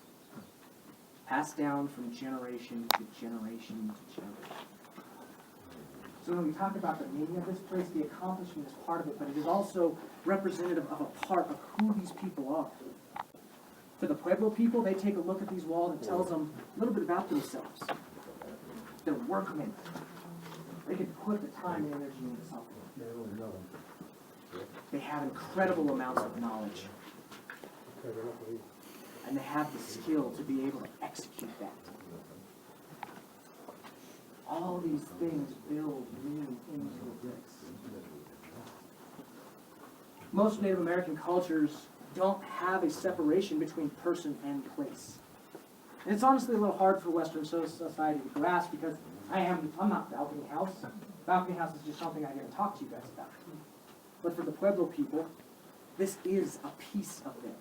Passed down from generation to generation to generation. So when we talk about the meaning of this place, the accomplishment is part of it, but it is also representative of a part of who these people are. For the Pueblo people, they take a look at these walls and tells them a little bit about themselves. They're workmen. They can put the time and energy into something. They have incredible amounts of knowledge. And they have the skill to be able to execute that. All these things build meaning into this. Most Native American cultures don't have a separation between person and place. And it's honestly a little hard for Western society to grasp because I'm not Balcony House. Balcony House is just something I'm going to talk to you guys about. But for the Pueblo people, this is a piece of them.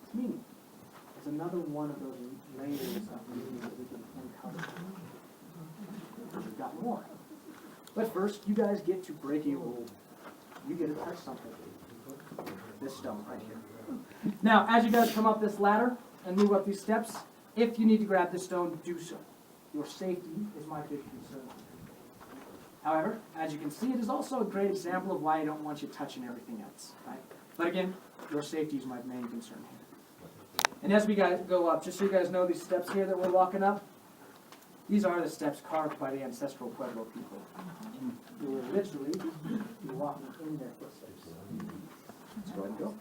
It's meaning. It's another one of those layers of meaning that we can uncover. We've got more. But first, you guys get to break a rule. You get to touch something. This stone right here. Now, as you guys come up this ladder and move up these steps, if you need to grab this stone, do so. Your safety is my big concern. However, as you can see, it is also a great example of why I don't want you touching everything else. Right? But again, your safety is my main concern here. And as we go up, just so you guys know, these steps here that we're walking up, these are the steps carved by the ancestral Pueblo people. You will literally be walking in their footsteps. Let's go ahead and go.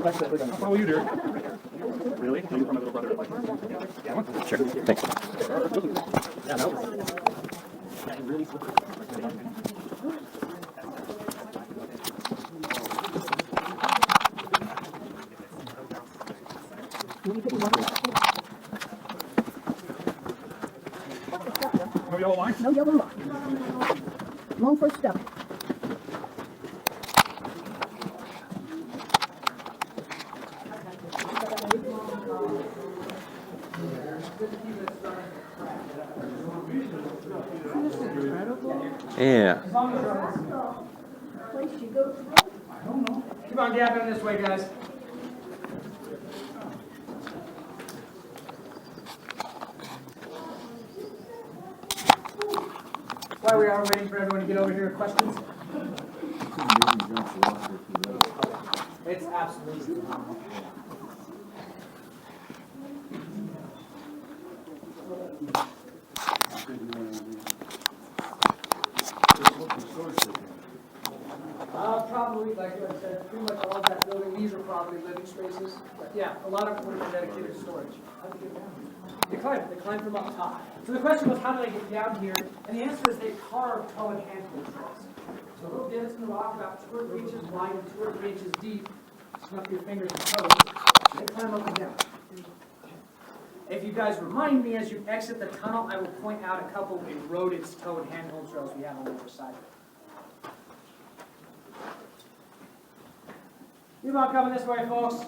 I'll follow you, Derek. Really? Maybe for my little brother. Sure. Thanks. No yellow line? No yellow line. Long first step. Yeah. Place you go through. Come on, Gavin, this way, guys. While we are waiting for everyone to get over here, questions? It's absolutely phenomenal. Probably, like I said, pretty much all of that building, these are probably living spaces. But yeah, a lot of them were dedicated to storage. How'd they get down? They climbed from up top. So the question was, how did they get down here? And the answer is they carved toe and handhold trails. So little divots in the rock about 2 or 3 inches wide and 2 or 3 inches deep. Snuff your fingers and toes. They climb up and down. If you guys remind me as you exit the tunnel, I will point out a couple eroded toe and handhold trails we have on the other side. Keep on coming this way, folks.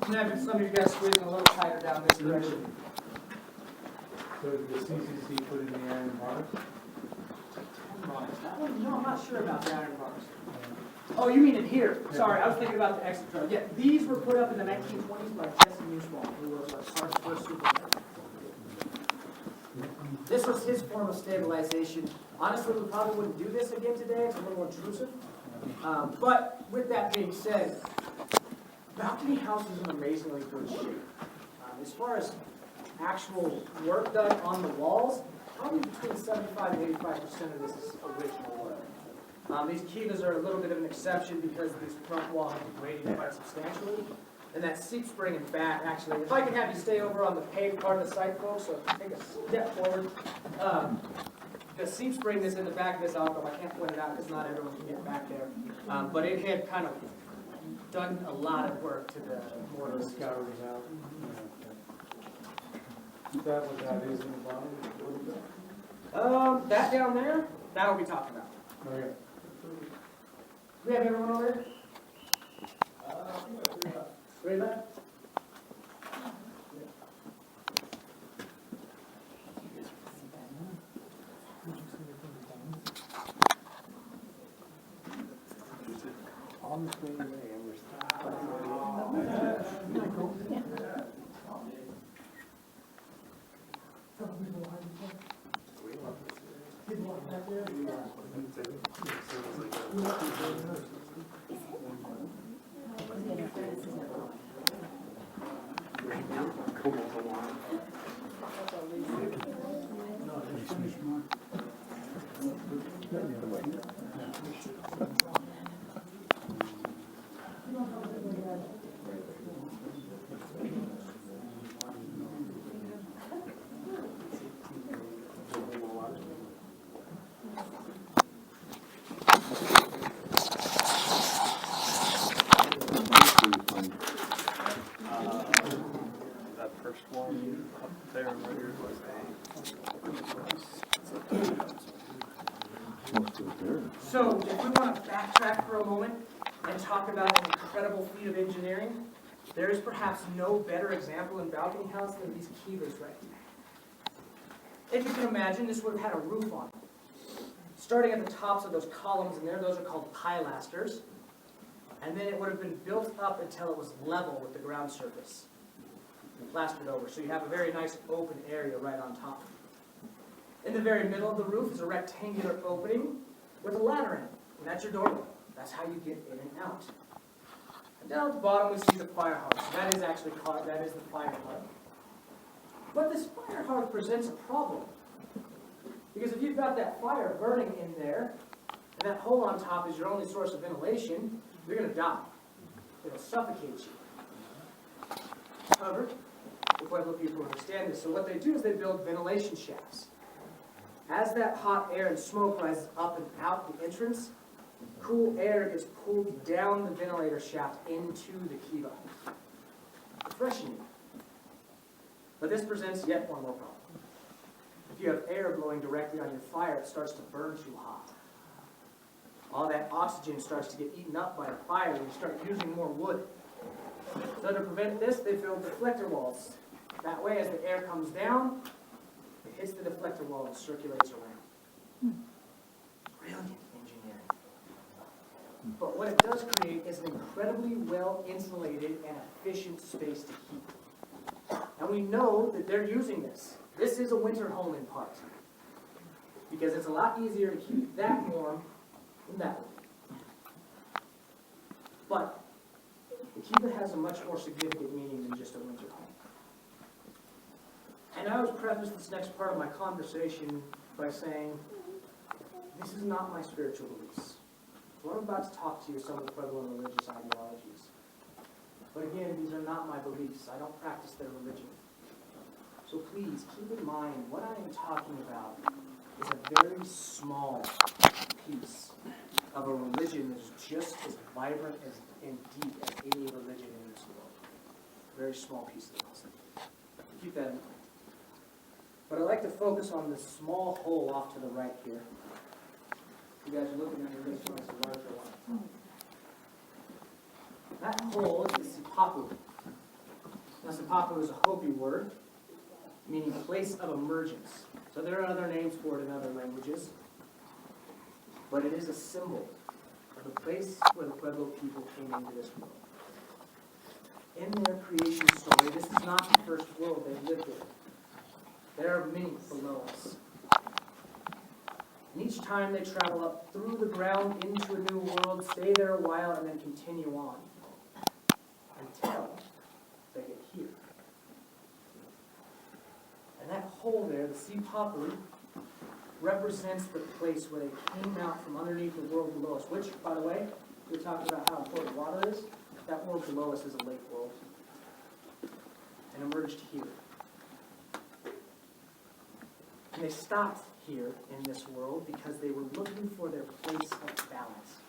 Maybe some of you guys squeezing a little tighter down this direction. So did the CCC put in the iron bars? No, I'm not sure about the iron bars. Oh, you mean in here? Sorry, I was thinking about the exit trail. Yeah, these were put up in the 1920s by Jesse Newswall, who was our first superintendent. This was his form of stabilization. Honestly, we probably wouldn't do this again today. It's a little intrusive. But with that being said, Balcony House is in amazingly good shape. As far as actual work done on the walls, probably between 75 and 85% of this is original work. These kivas are a little bit of an exception because this front wall has been graded quite substantially. And that seat spring and back, actually, if I can have you stay over on the paved part of the site, folks, so take a step forward. The seat spring that's in the back of this alcove, I can't point it out because not everyone can get back there. But it had kind of done a lot of work to the mortar. The scour was out. Is that what that is in the bottom? That down there, that'll be talking about. Okay. We have everyone over here? Three left? That first one up there where was So if we want to backtrack for a moment and talk about an incredible feat of engineering, there is perhaps no better example in Balcony House than these kivas right here. If you can imagine, this would have had a roof on it. Starting at the tops of those columns in there, those are called pilasters. And then it would have been built up until it was level with the ground surface and plastered over. So you have a very nice open area right on top. In the very middle of the roof is a rectangular opening with a ladder in it, and that's your doorway. That's how you get in and out. And down at the bottom we see the fire hearth. That is actually called, that is the fire hearth. But this fire hearth presents a problem. Because if you've got that fire burning in there, and that hole on top is your only source of ventilation, you're going to die. It'll suffocate you. However, the Pueblo people understand this. So what they do is they build ventilation shafts. As that hot air and smoke rises up and out the entrance, cool air gets pulled down the ventilator shaft into the kiva, refreshing you. But this presents yet one more problem. If you have air blowing directly on your fire, it starts to burn too hot. All that oxygen starts to get eaten up by the fire, and you start using more wood. So to prevent this, they build deflector walls. That way, as the air comes down, it hits the deflector wall and circulates around. Brilliant engineering. But what it does create is an incredibly well-insulated and efficient space to heat. And we know that they're using this. This is a winter home in part. Because it's a lot easier to keep that warm than that one. But the kiva has a much more significant meaning than just a winter home. And I always preface this next part of my conversation by saying, this is not my spiritual beliefs. What I'm about to talk to you is some of the prevalent religious ideologies. But again, these are not my beliefs. I don't practice their religion. So please, keep in mind, what I am talking about is a very small piece of a religion that is just as vibrant as and deep as any religion in this world. A very small piece of the puzzle. Keep that in mind. But I'd like to focus on this small hole off to the right here. You guys are looking at your list when it's a larger one. That hole is the Sipapu. Now, Sipapu is a Hopi word, meaning place of emergence. So there are other names for it in other languages. But it is a symbol of the place where the Pueblo people came into this world. In their creation story, this is not the first world they lived in. There are many below us. And each time they travel up through the ground into a new world, stay there a while, and then continue on until they get here. And that hole there, the Sipapu, represents the place where they came out from underneath the world below us, which, by the way, we're talking about how important water is. That world below us is a lake world. And emerged here. And they stopped here in this world because they were looking for their place of balance.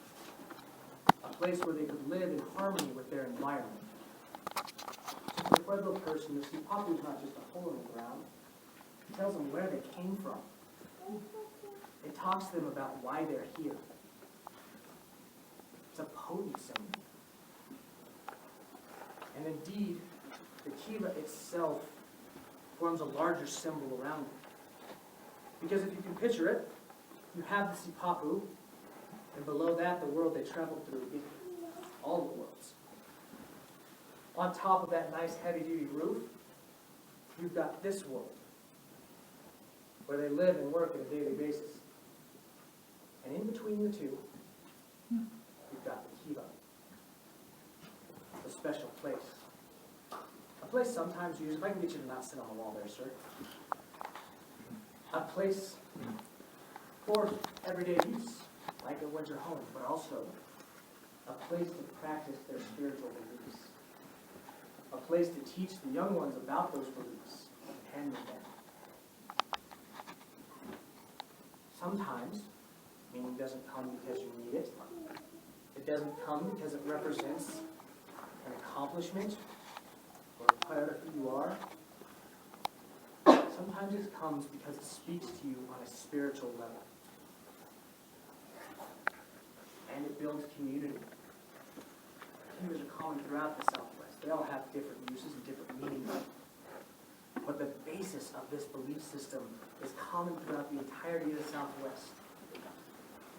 A place where they could live in harmony with their environment. So for the Pueblo person, the Sipapu is not just a hole in the ground. It tells them where they came from. It talks to them about why they're here. It's a potent symbol. And indeed, the kiva itself forms a larger symbol around it. Because if you can picture it, you have the Sipapu, and below that, the world they traveled through, all the worlds. On top of that nice heavy-duty roof, you've got this world, where they live and work on a daily basis. And in between the two, you've got the kiva, a special place. A place sometimes used, if I can get you to not sit on the wall there, sir. A place for everyday use, like a winter home, but also a place to practice their spiritual beliefs. A place to teach the young ones about those beliefs and hand them down. Sometimes, meaning doesn't come because you need it. It doesn't come because it represents an accomplishment or a part of who you are. Sometimes it comes because it speaks to you on a spiritual level. And it builds community. Communities are common throughout the Southwest. They all have different uses and different meanings. But the basis of this belief system is common throughout the entirety of the Southwest.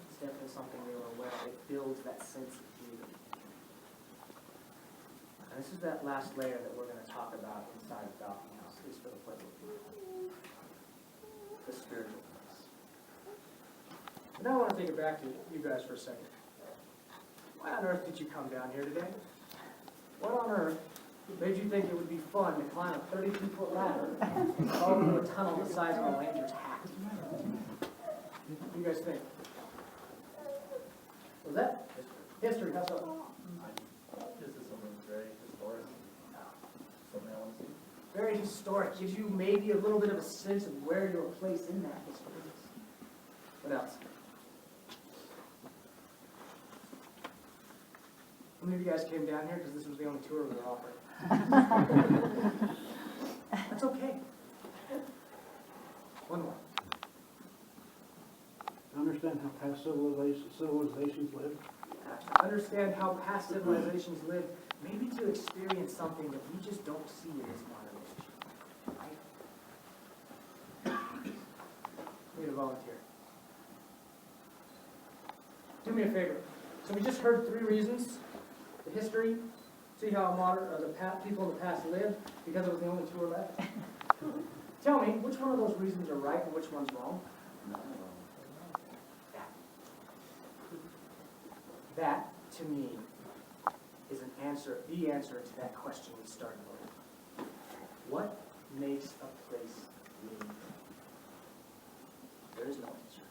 It's definitely something they were aware of. It builds that sense of community. And this is that last layer that we're going to talk about inside the Balcony House, at least for the Pueblo people. The spiritual place. And now I want to take it back to you guys for a second. Why on earth did you come down here today? What on earth made you think it would be fun to climb a 32-foot ladder and fall into a tunnel the size of a Ranger's hat? What do you guys think? Was that history? How's that? This is something very historic. Something I want to see. Very historic. Gives you maybe a little bit of a sense of where your place in that history is. What else? How many of you guys came down here because this was the only tour we were offering? That's okay. One more. Understand how past civilizations lived. To understand how past civilizations live, maybe to experience something that we just don't see in this modern age. Right? Need a volunteer. Do me a favor. So we just heard 3 reasons. The history, see how people in the past lived, because it was the only tour left. Tell me, which one of those reasons are right and which one's wrong? That, to me, is the answer to that question we started with. What makes a place meaningful? There is no answer.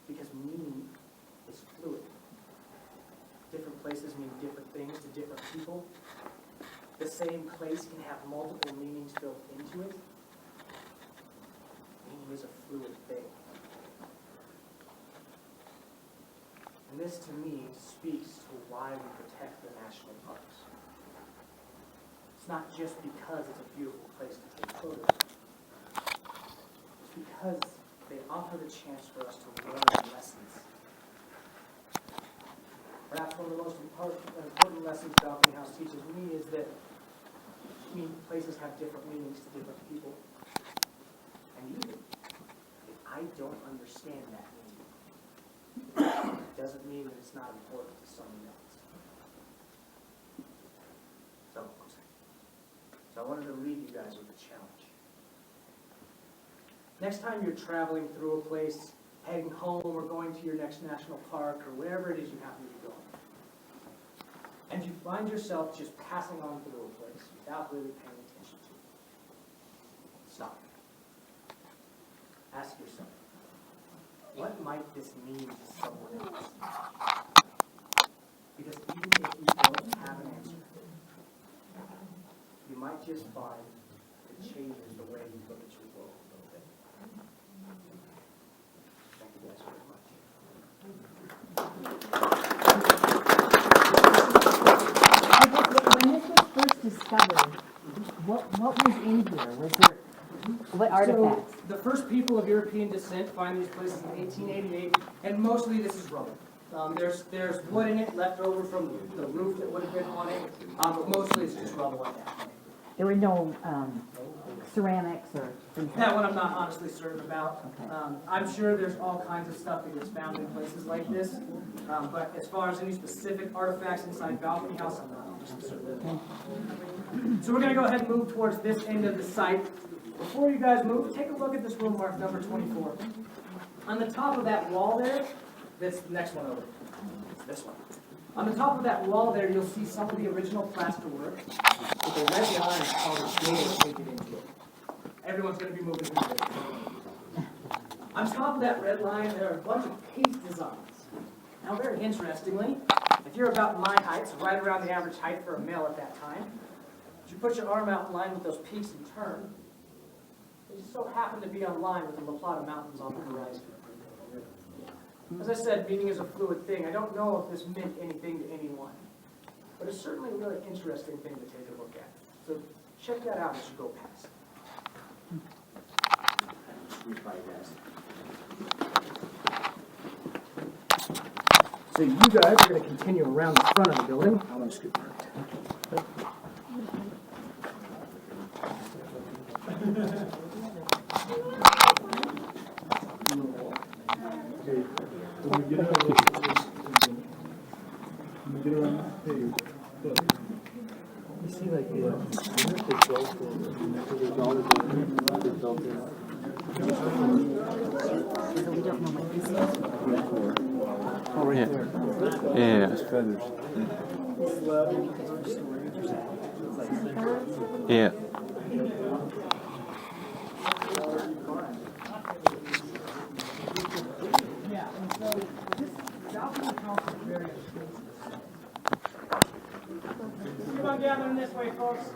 Because meaning is fluid. Different places mean different things to different people. The same place can have multiple meanings built into it. Meaning is a fluid thing. And this, to me, speaks to why we protect the national parks. It's not just because it's a beautiful place to take photos. It's because they offer the chance for us to learn lessons. Perhaps one of the most important lessons Balcony House teaches me is that places have different meanings to different people. And even if I don't understand that meaning, it doesn't mean that it's not important to someone else. So I wanted to leave you guys with a challenge. Next time you're traveling through a place, heading home or going to your next national park or wherever it is you happen to be going, and you find yourself just passing on through a place without really paying attention to it, stop. Ask yourself, what might this mean to someone else? Because even if you don't have an answer, you might just find it changes the way you look at your world a little bit. Thank you guys very much. When this was first discovered, what was in here? Was there, what artifacts? So, the first people of European descent find these places in 1888, and mostly this is rubble. There's wood in it left over from the roof that would have been on it, but mostly it's just rubble at that point. There were no ceramics or things That one I'm not honestly certain about. Okay. I'm sure there's all kinds of stuff that gets found in places like this, but as far as any specific artifacts inside Balcony House, I'm not certain. So we're going to go ahead and move towards this end of the site. Before you guys move, take a look at this room marked number 24. On the top of that wall there, that's the next one over. It's this one. On the top of that wall there, you'll see some of the original plasterwork with a red line called a gate painted into it. Everyone's going to be moving through this. On top of that red line, there are a bunch of paste designs. Now, very interestingly, if you're about my height, so right around the average height for a male at that time, if you put your arm out in line with those peaks and turn, they just so happen to be on line with the La Plata Mountains on the horizon. As I said, meaning is a fluid thing. I don't know if this meant anything to anyone, but it's certainly a really interesting thing to take a look at. So check that out as you go past. So you guys are going to continue around the front of the building. I'm going to scoot right. You see, like, the So we don't know what this is. Yeah. Yeah. Feathers. Yeah. Yeah, and so this balcony house is very expensive. Keep on gathering this way, folks.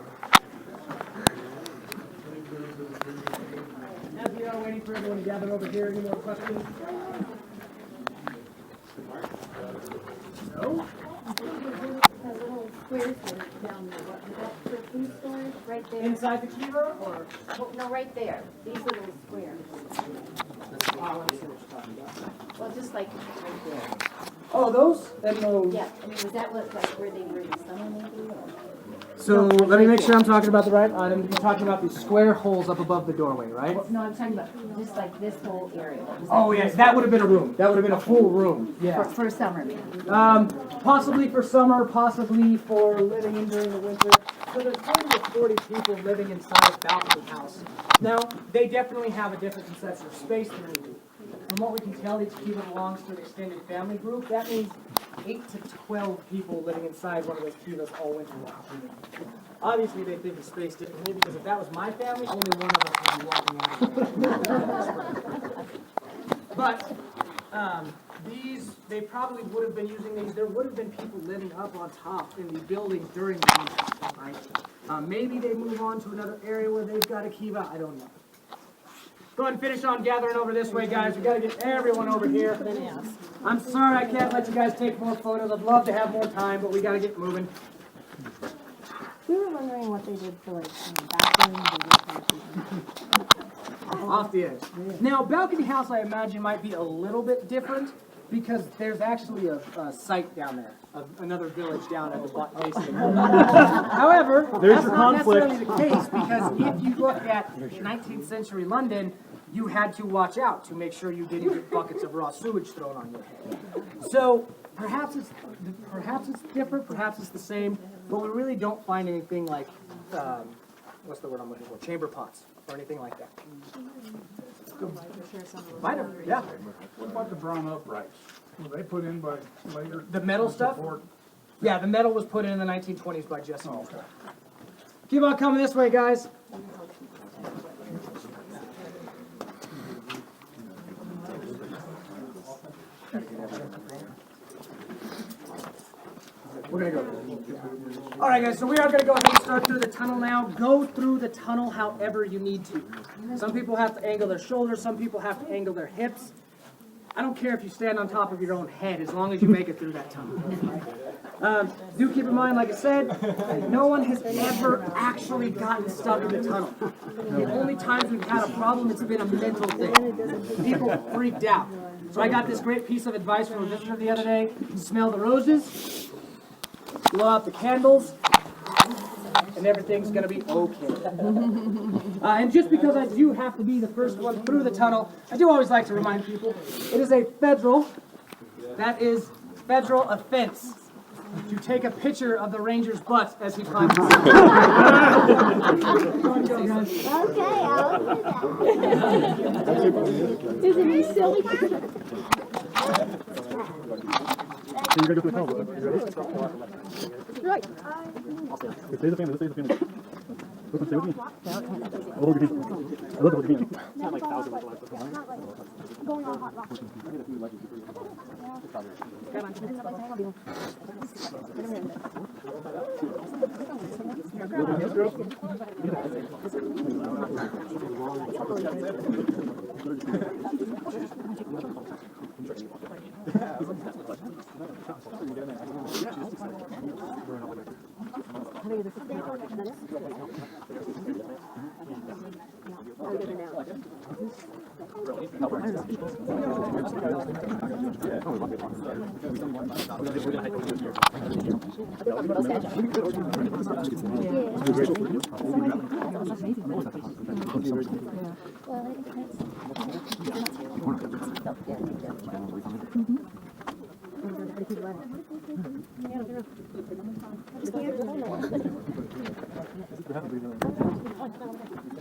As we are waiting for everyone to gather over here, any more questions? No? That little square down there, what, is that for food storage, right there? Inside the Kiva, or? Oh, no, right there, these little squares. Oh, let me see what you're talking about. Well, just like right there. Oh, those? And those. Yeah, I mean, was that what, like, where they were in the summer maybe, or? So let me make sure I'm talking about the right item. You're talking about these square holes up above the doorway, right? No, I'm talking about just like this whole area. Was Oh yes, that would have been a room. That would have been a full room. For, Yeah. for summer maybe. Possibly for summer, possibly for living in during the winter. So there's 30 to 40 people living inside a balcony house. Now, they definitely have a different conception of space than we do. From what we can tell, each Kiva belongs to an extended family group. That means 8 to 12 people living inside one of those Kivas all winter long. Obviously, they think of space differently because if that was my family, only one of us would be walking out. But they probably would have been using these. There would have been people living up on top in the buildings during the winter, right? Maybe they move on to another area where they've got a Kiva. I don't know. Go ahead and finish on gathering over this way, guys. We got to get everyone over here. I'm sorry I can't let you guys take more photos. I'd love to have more time, but we got to get moving. We were wondering what they did for like bathrooms. Off the edge. Now, balcony house, I imagine, might be a little bit different because there's actually a site down there, another village down at the base of the mountain. However, that's not necessarily the case because if you look at 19th century London, you had to watch out to make sure you didn't get buckets of raw sewage thrown on your head. So perhaps it's different, perhaps it's the same, but we really don't find anything like what's the word I'm looking for? Chamber pots or anything like that. Might have, yeah. What about the brown uprights? Were they put in by later? The metal stuff? Yeah, the metal was put in the 1920s by Jesse. Oh, okay. Keep on coming this way, guys. We're gonna go. All right, guys, so we are gonna go ahead and start through the tunnel now. Go through the tunnel however you need to. Some people have to angle their shoulders, some people have to angle their hips. I don't care if you stand on top of your own head as long as you make it through that tunnel. Do keep in mind, like I said, no one has ever actually gotten stuck in the tunnel. The only times we've had a problem, it's been a mental thing. People freaked out. So I got this great piece of advice from a visitor the other day. Smell the roses, blow out the candles, and everything's going to be okay. And just because I do have to be the first one through the tunnel, I do always like to remind people, it is a federal offense to take a picture of the ranger's butt as he climbs. Okay, I'll do that. Isn't he silly? Right. Stay the family, stay the family. Look, stay with me. Hold your hand. I love it, hold your hand. Not like thousands of lives. Not like going on hot rock.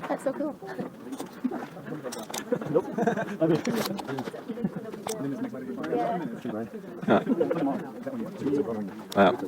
That's so cool. Nope. Huh. Wow.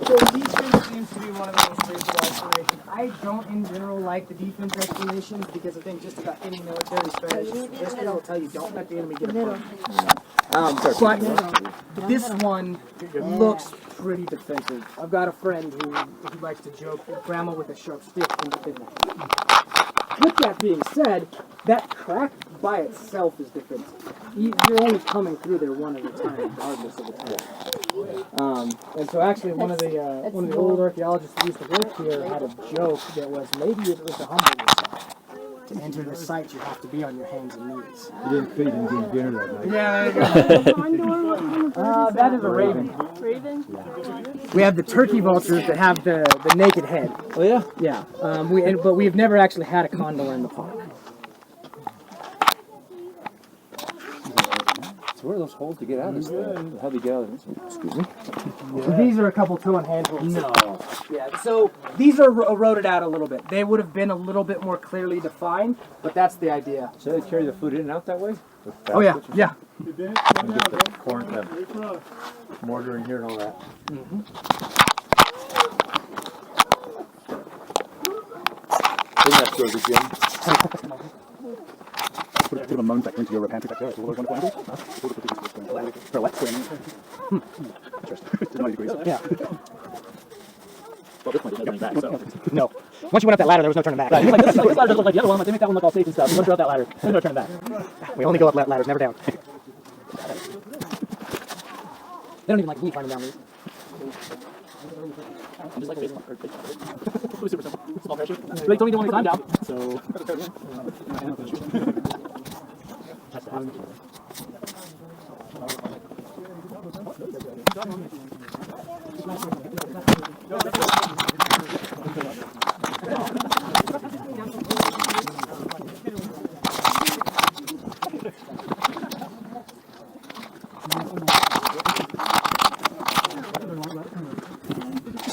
So defense seems to be one of the most favorable explanations. I don't in general like the defense explanations because I think just about any military strategy history will tell you don't let the enemy get a point. But this one looks pretty defensive. I've got a friend who likes to joke that grandma with a sharp stick can defend that. With that being said, that crack by itself is defensive. You're only coming through there one at a time, regardless of the time. And so actually one of the old archaeologists that used to work here had a joke that was maybe it was to humble yourself. To enter the site, you have to be on your hands and knees. You didn't feed him good dinner that night. Yeah, there you go. That is a raven. Raven? We have the turkey vultures that have the naked head. Oh yeah. Yeah, but we've never actually had a condor in the park. So where are those holes to get out of this thing? How do you get out of this? Excuse me? So these are a couple toe and handholds. No. Yeah, so these are eroded out a little bit. They would have been a little bit more clearly defined, but that's the idea. So they carry the food in and out that way? Oh yeah, yeah. And get the corn, mortar in here and all that. Then that goes again. Put a moan back into your pantry back there. It's a little wonderful. For a wet swim. Interesting. It's 90 degrees. Yeah. Well, this one isn't going back, so. No. Once you went up that ladder, there was no turning back. Right. This ladder doesn't look like the other one. They make that one look all safe and stuff. You want to go up that ladder. There's no turning back. We only go up ladders, never down. They don't even like me climbing down these. I'm just like a base one. It was super simple. Small parachute. They don't even want me to climb down. So. That's the hazard.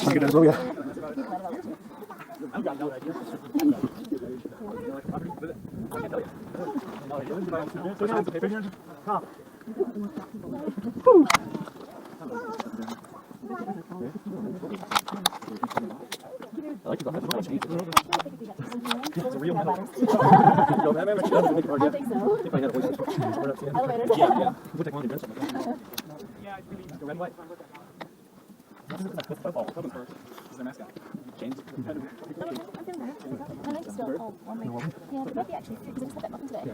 Get it, yeah. I like to go ahead and watch it. It's a real metal. I think so. Elevators. Yeah. We'll take one of the events. Red and white. Football. Is their mascot. James. I like to still hold one leg. Yeah, but maybe actually, because I just had that muffin today. I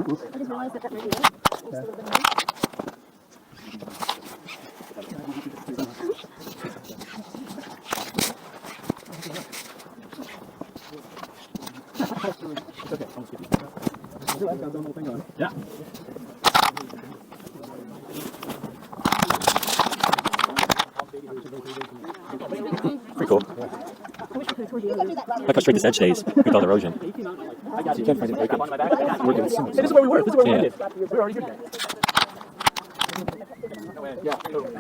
just realized that radio was still a bit of Yeah. Pretty cool. Look how straight this edge stays with all the erosion. I got So you can't find it breaking. We're good. Hey, this is where we were. This is where we Yeah. ended. We were already here today. Yeah, totally.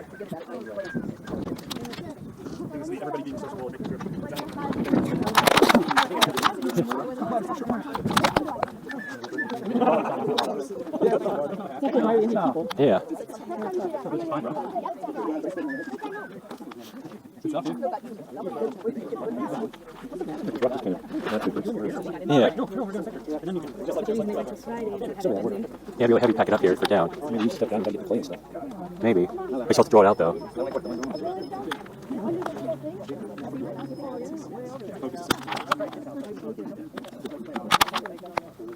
Everybody being sociable and making sure. Yeah. Yeah. Yeah, we'll have you pack it up here for down. Maybe you step down and get the plane stuff. Maybe. We still have to throw it out though.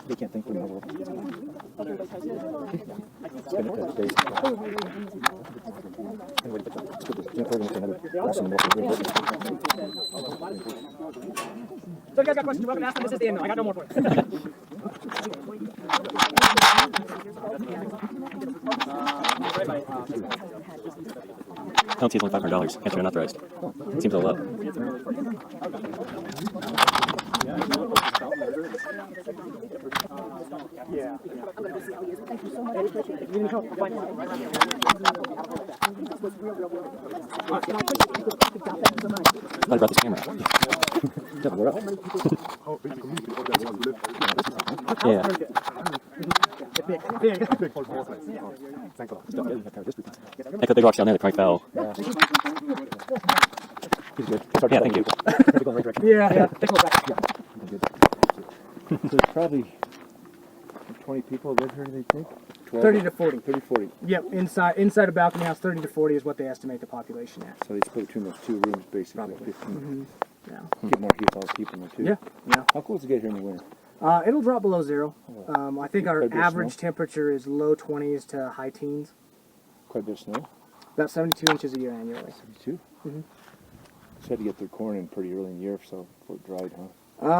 They can't think for the world. Spend it that day. Anyway, let's put this jump over into another lesson and we'll do So if you guys got questions, you're welcome to ask them. This is the end. I got no more for you. Penalty is only $500. Can't turn unauthorized. It seems a little low. I brought this camera. Yeah, we're up. Yeah. Like the big rocks down there, they probably fell. Yeah, thank you. Yeah. There's probably 20 people live here, they think? 30 to 40. 30, 40. Yep, inside a balcony house, 30 to 40 is what they estimate the population at. So they split between those two rooms, basically, 15. Yeah. Get more heat, all the people in there, too. Yeah. Yeah. How cool is it to get here in the winter? It'll drop below zero. I think our Quite a bit of average snow? temperature is low 20s to high teens. Quite a bit of snow. About 72 inches a year annually. 72? So had to get their corn in pretty early in the year, so before it dried, huh?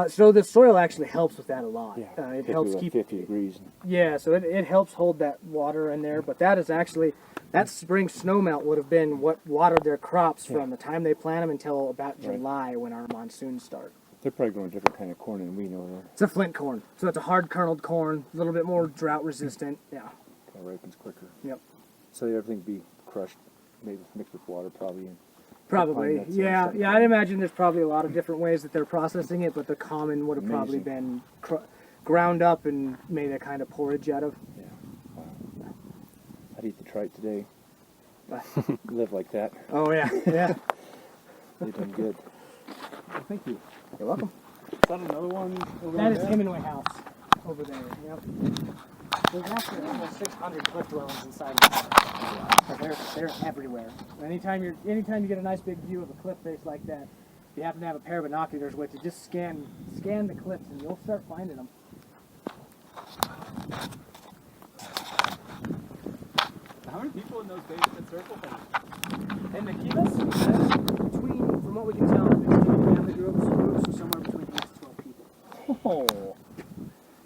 So the soil actually helps with that a lot. It Hit helps about keep 50 degrees. Yeah, so it helps hold that water in there, but that is actually, that spring snowmelt would have been what watered their crops from the time they plant them until about July when our monsoons start. They're probably growing a different kind of corn than we know. Though. It's a flint corn, so it's a hard kerneled corn, a little bit more drought resistant. Yeah. Kind of ripens quicker. Yep. So everything be crushed, maybe mixed with water, probably. And Probably. nuts and Yeah, stuff. yeah. I'd imagine there's probably a lot of different ways that they're processing it, but the common would have probably Amazing. been ground up and made a kind of porridge out of. Yeah. Wow. I'd eat the tripe today. Live like that. Oh yeah, yeah. They've done good. Well, thank you. You're welcome. Is that another one over That is there? Hemingway House over there. Yep. There's actually almost 600 cliff dwellings inside of it. So they're everywhere. Anytime you get a nice big view of a cliff face like that, if you happen to have a pair of binoculars with you, just scan the cliffs and you'll start finding them. How many people in those basement circle things? And the Kivas, between, from what we can tell, between family groups are somewhere between 8 to 12 people. Oh.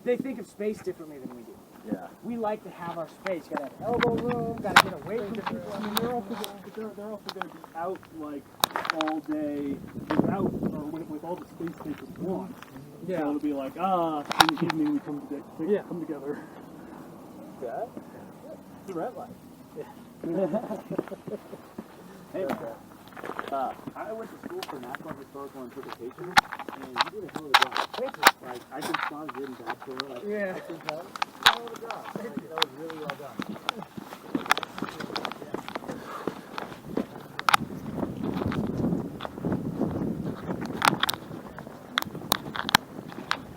They think of space differently than we do. Yeah. We like to have our space. Gotta have elbow room, gotta get away from people. I mean, they're also going to be out like all day without with all the space they could want. So it'll be like, in the evening we come together. Yeah. It's a red light. Hey, I went to school for National Historical Interpretation, and you did a hell of a job. Like, I can spot good and bad for it. Like, Yeah. I think